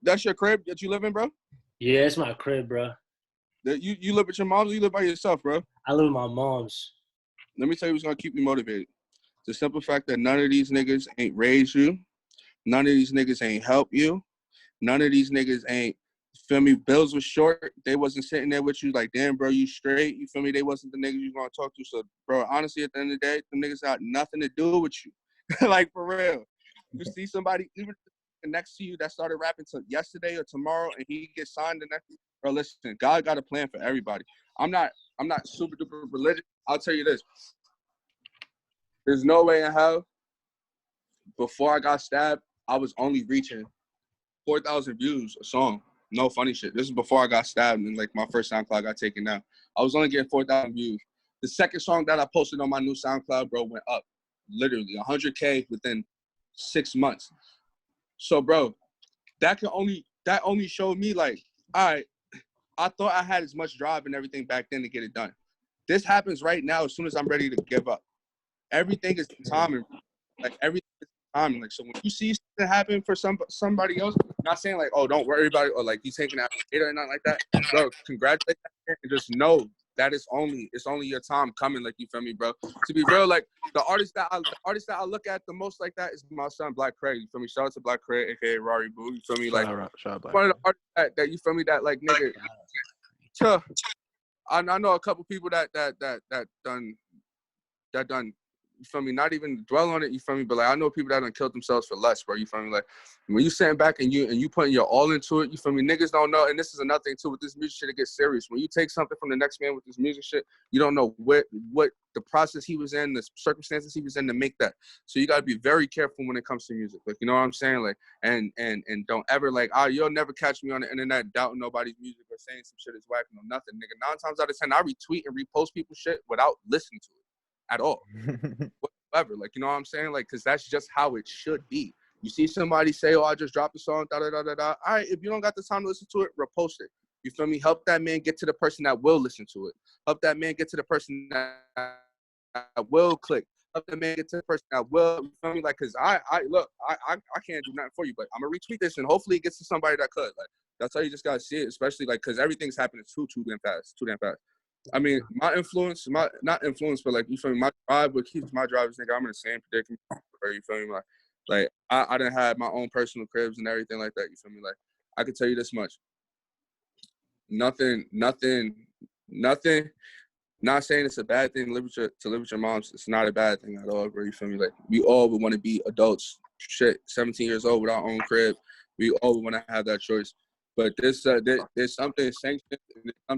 That's your crib that you live in, bro? Yeah, it's my crib, bro. You live with your mom or you live by yourself, bro? I live with my mom's. Let me tell you who's gonna keep me motivated. The simple fact that none of these niggas ain't raised you. None of these niggas ain't help you. None of these niggas ain't feel me? Bills was short. They wasn't sitting there with you like, damn, bro, you straight. You feel me? They wasn't the niggas you gonna talk to. So, bro, honestly, at the end of the day, them niggas got nothing to do with you. Like, for real. You see somebody even next to you that started rapping yesterday or tomorrow and he gets signed the next, bro, listen, God got a plan for everybody. I'm not super duper religious. I'll tell you this. There's no way in hell before I got stabbed, I was only reaching 4,000 views a song. No funny shit. This is before I got stabbed and like my first SoundCloud got taken down. I was only getting 4,000 views. The second song that I posted on my new SoundCloud, bro, went up. Literally 100K within 6 months. So, bro, that only showed me like, all right, I thought I had as much drive and everything back then to get it done. This happens right now as soon as I'm ready to give up. Everything is timing. Like, everything is timing. Like, so when you see something happen for somebody else, I'm not saying like, oh, don't worry about it, or like he's taking out or nothing like that. Bro, congratulate that and just know that it's only your time coming. Like, you feel me, bro? To be real, like the artist that I look at the most like that is my son Black Kray. You feel me? Shout out to Black Kray, aka Rari Boo. You feel me? Like one of the artists that you feel me that like nigga. I know a couple people that done. You feel me? Not even dwell on it. You feel me? But like I know people that done killed themselves for less, bro. You feel me? Like when you sitting back and you putting your all into it. You feel me? Niggas don't know. And this is another thing too with this music shit. It gets serious. When you take something from the next man with this music shit, you don't know what the process he was in, the circumstances he was in to make that. So you gotta be very careful when it comes to music. Like, you know what I'm saying? Like and don't ever like, you'll never catch me on the internet doubting nobody's music or saying some shit is whack. No, nothing, nigga. 9 times out of 10, I retweet and repost people's shit without listening to it at all. Whatever, like, you know what I'm saying? Like, because that's just how it should be. You see somebody say, oh, I just dropped a song, da-da-da-da-da. All right, if you don't got the time to listen to it, repost it. You feel me? Help that man get to the person that will listen to it. Help that man get to the person that will click. Help that man get to the person that will, you feel me? Like, because I can't do nothing for you, but I'm going to retweet this, and hopefully it gets to somebody that could. Like, that's how you just got to see it, especially, like, because everything's happening too damn fast. I mean, not influence, but like, you feel me? My drive, what keeps my drive is, nigga, I'm in the same predicament. You feel me? Like I done had my own personal cribs and everything like that. You feel me? Like, I can tell you this much. Nothing. Not saying it's a bad thing to live with your moms. It's not a bad thing at all, bro. You feel me? Like, we all would want to be adults. Shit, 17 years old with our own crib. We all would want to have that choice. But there's something sanctioned,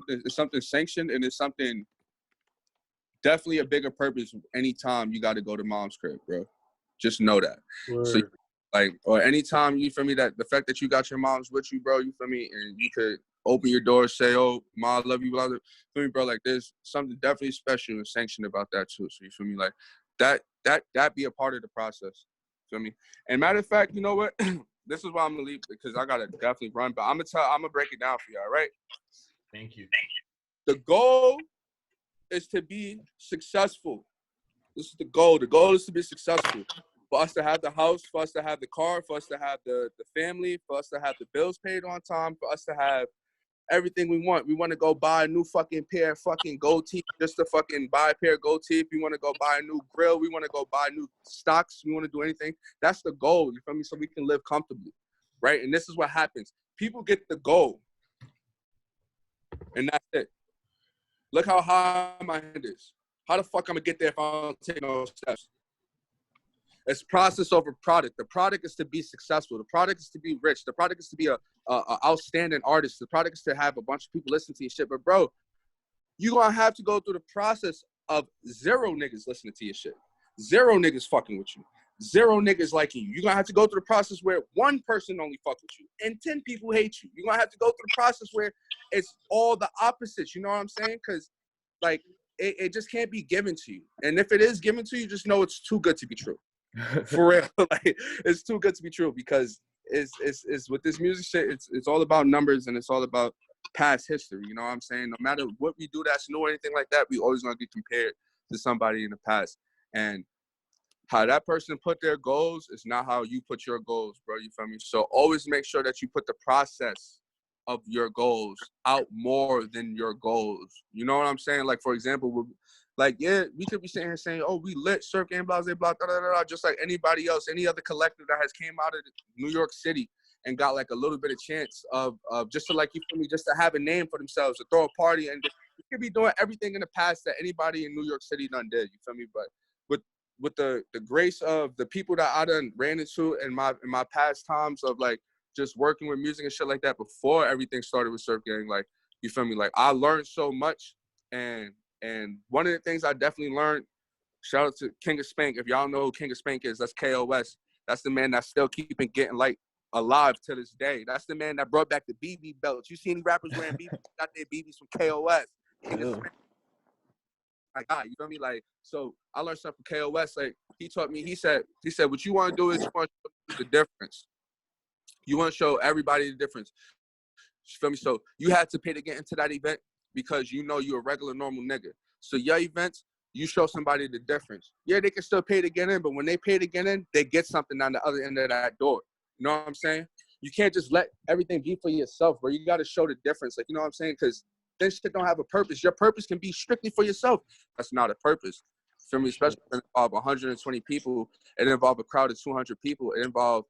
it's something sanctioned, and it's something definitely a bigger purpose. Anytime you got to go to mom's crib, bro, just know that. Word. So, like, or anytime, you feel me, that the fact that you got your moms with you, bro, you feel me, and you could open your door, say, oh, Ma, I love you, blah, blah. Feel me, bro? Like, there's something definitely special and sanctioned about that too. So you feel me? Like, that be a part of the process. Feel me? And matter of fact, you know what? This is why I'm gonna leave, because I gotta definitely run. But I'm gonna break it down for you. All right? Thank you. The goal is to be successful. This is the goal. The goal is to be successful. For us to have the house, for us to have the car, for us to have the family, for us to have the bills paid on time, for us to have everything we want. We want to go buy a new fucking pair of fucking gold teeth just to fucking buy a pair of gold teeth. We want to go buy a new grill. We want to go buy new stocks. We want to do anything. That's the goal, you feel me? So we can live comfortably, right? And this is what happens. People get the goal, and that's it. Look how high my head is. How the fuck I'm going to get there if I don't take no steps? It's process over product. The product is to be successful. The product is to be rich. The product is to be a outstanding artist. The product is to have a bunch of people listen to your shit. But, bro, you're going to have to go through the process of 0 niggas listening to your shit. 0 niggas fucking with you. 0 niggas liking you. You're going to have to go through the process where 1 person only fuck with you and 10 people hate you. You're going to have to go through the process where it's all the opposites. You know what I'm saying? Because, like, it just can't be given to you. And if it is given to you, just know it's too good to be true. For real. Like, it's too good to be true, because it's with this music shit, it's all about numbers, and it's all about past history. You know what I'm saying? No matter what we do that's new or anything like that, we always gonna get compared to somebody in the past. And how that person put their goals is not how you put your goals, bro. You feel me? So always make sure that you put the process of your goals out more than your goals. You know what I'm saying? Like, for example, like, yeah, we could be sitting here saying, oh, we lit, surf game, blah, blah, blah, blah, blah, blah, just like anybody else, any other collective that has came out of New York City and got like a little bit of chance of just to like, you feel me, just to have a name for themselves, to throw a party, and you could be doing everything in the past that anybody in New York City done did, you feel me? But with the grace of the people that I done ran into in my past times of like just working with music and shit like that before everything started with Surf Gang, like, you feel me? Like, I learned so much, and one of the things I definitely learned, shout out to King of Spank. If y'all know who King of Spank is, that's KOS. That's the man that's still keeping getting like alive to this day. That's the man that brought back the BB belts. You see any rappers wearing BB, got their BBs from KOS. King of Spank. My God, you feel me? Like, so I learned something from KOS. Like, he taught me, he said, what you want to do is you want to show the difference. You want to show everybody the difference. You feel me? So you had to pay to get into that event because you know you're a regular, normal nigga. So your events, you show somebody the difference. Yeah, they can still pay to get in, but when they pay to get in, they get something on the other end of that door. You know what I'm saying? You can't just let everything be for yourself, bro. You got to show the difference. Like, you know what I'm saying? Because this shit don't have a purpose. Your purpose can be strictly for yourself. That's not a purpose. For me, especially when it involves 120 people, it involves a crowd of 200 people, it involves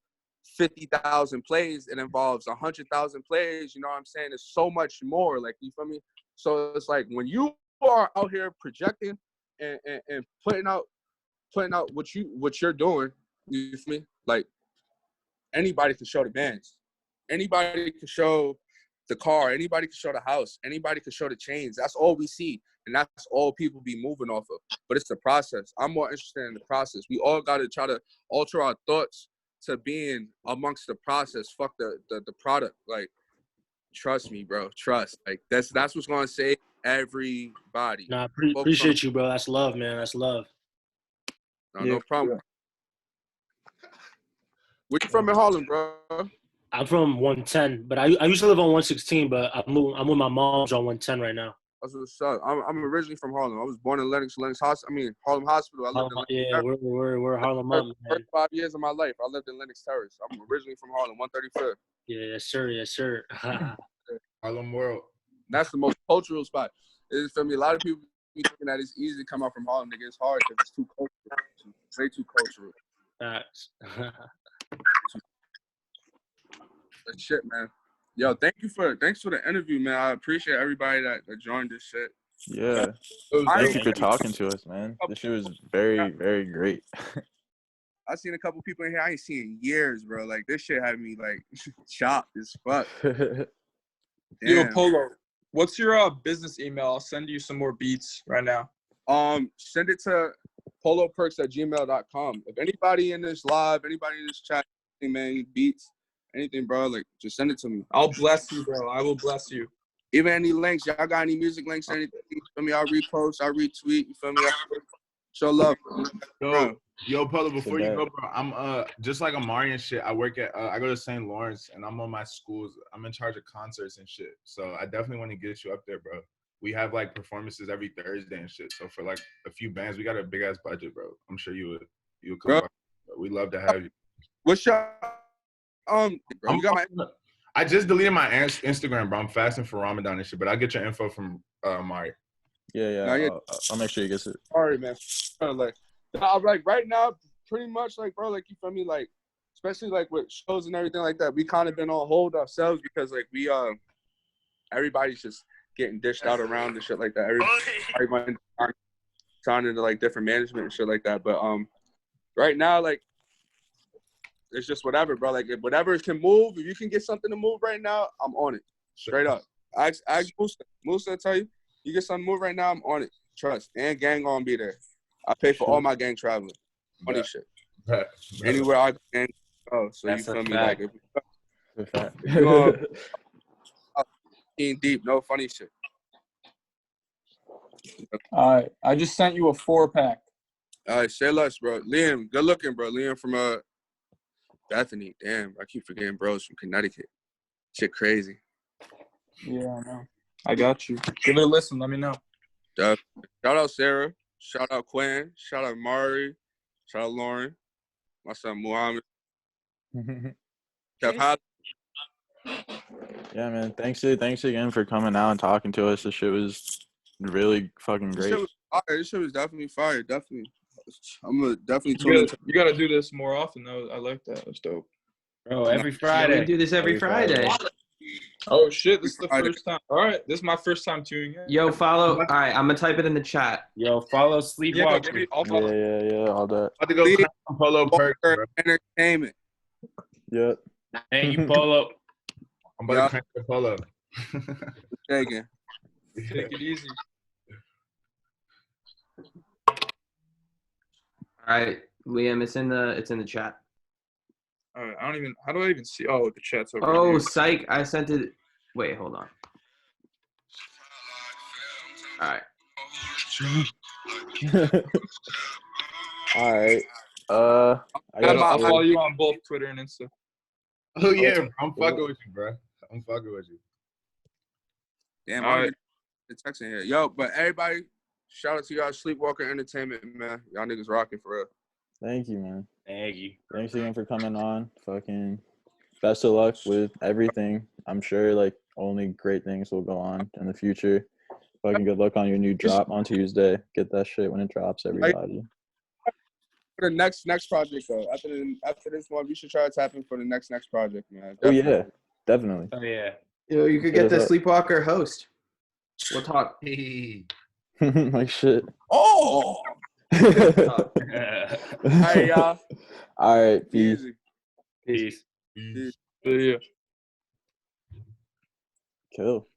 50,000 plays, it involves 100,000 plays. You know what I'm saying? It's so much more. Like, you feel me? So it's like when you are out here projecting and putting out what you're doing, you feel me? Like, anybody can show the bands, anybody can show the car, anybody can show the house, anybody can show the chains. That's all we see, and that's all people be moving off of. But it's the process. I'm more interested in the process. We all got to try to alter our thoughts to being amongst the process. Fuck the product. Like, trust me, bro. Trust. Like, that's what's gonna save everybody. Nah, appreciate you, bro. That's love, man. That's love. No problem. Where you from in Harlem, bro? I'm from 110, but I used to live on 116, but I'm with my mom's on 110 right now. That's what's up. I'm originally from Harlem. I was born in Harlem Hospital. I lived in yeah, we're Harlem up, man. First 5 years of my life, I lived in Lenox Terrace. I'm originally from Harlem, 135th. Yeah, yes, sir. Harlem World. That's the most cultural spot. It's, for me, a lot of people be thinking that it's easy to come out from Harlem. Nigga, it's hard because it's too cultural. It's way too cultural. Facts. Shit, man. Yo, thanks for the interview, man. I appreciate everybody that joined this shit. Yeah. Thank you for talking to us, man. This shit was very, very great. I seen a couple people in here I ain't seen in years, bro. Like, this shit had me like chopped as fuck. Yo, Polo, what's your business email? I'll send you some more beats right now. Send it to poloperks@gmail.com. If anybody in this live, anybody in this chat, man, beats, anything, bro, like, just send it to me. I'll bless you, bro. I will bless you. Even any links, y'all got any music links, anything, you feel me? I'll repost, I'll retweet, you feel me? Show love. Yo, Polo, before you go, bro, I'm just like Amari and shit. I work at I go to St. Lawrence, and I'm on my schools. I'm in charge of concerts and shit. So I definitely want to get you up there, bro. We have like performances every Thursday and shit. So for like a few bands, we got a big ass budget, bro. I'm sure you would come by. We'd love to have you. What's your bro, you got my. I just deleted my Instagram, bro. I'm fasting for Ramadan and shit, but I'll get your info from Amari. Yeah. I'll make sure you get it. Sorry, man. Like right now, pretty much, like, bro, like, you feel me, like, especially like with shows and everything like that, we kind of been on hold ourselves because like we everybody's just getting dished out around and shit like that. Everybody trying into like different management and shit like that. But right now, like, it's just whatever, bro. Like, if whatever can move, if you can get something to move right now, I'm on it. Straight up. Ask Musa tell you, you get something to move right now, I'm on it. Trust. And gang gonna be there. I pay for all my gang traveling. Funny shit. Anywhere I gang go. So that's, you feel me? Like, if deep, no funny shit. All right. I just sent you a 4-pack. All right, say less, bro. Liam, good looking, bro. Liam from Bethany. Damn, I keep forgetting bros from Connecticut. Shit crazy. Yeah, I know. I got you. Give it a listen. Let me know. Shout out Sarah. Shout out Quinn. Shout out Amari. Shout out Lauren. My son Muhammad. Yeah, man. Thanks again for coming out and talking to us. This shit was really fucking great. This shit was definitely fire. Definitely. I'm gonna definitely tune into. You gotta do this more often though. I like that. That's dope. Bro, every Yeah, Friday. we do this every Friday. Oh shit, this is the first time. All right, this is my first time tuning in. Yo, follow. All right, I'm gonna type it in the chat. Yo, follow Yeah, SleepWalker. maybe I'll follow. Yeah, all that. I'm about to go crank some Polo Perks, bro. Entertainment. Yep. Thank you, Polo. I'm about to crank the Polo. Taking. Take it easy. All right, Liam, it's in the chat. All right, I don't even. How do I even see? Oh, the chat's over Oh, here. psych! I sent it. Wait, hold on. All right. All right. I'll follow you on both Twitter and Insta. Oh yeah, bro. I'm fucking with you, bro. I'm fucking with you. Damn, All right. the text in here. Yo, but everybody, shout out to y'all SleepWalker Entertainment, man. Y'all niggas rocking for real. Thank you, man. Thank you. Thanks again for coming on. Fucking best of luck with everything. I'm sure like only great things will go on in the future. Fucking good luck on your new drop on Tuesday. Get that shit when it drops, everybody. For the next project though, after this one, we should try to tap in for the next project, man. Oh yeah, definitely. Oh yeah. Yo, you could get the Sleepwalker host. We'll talk. Like shit. Oh. Hey y'all. All right, peace. Peace. Yeah. Cool.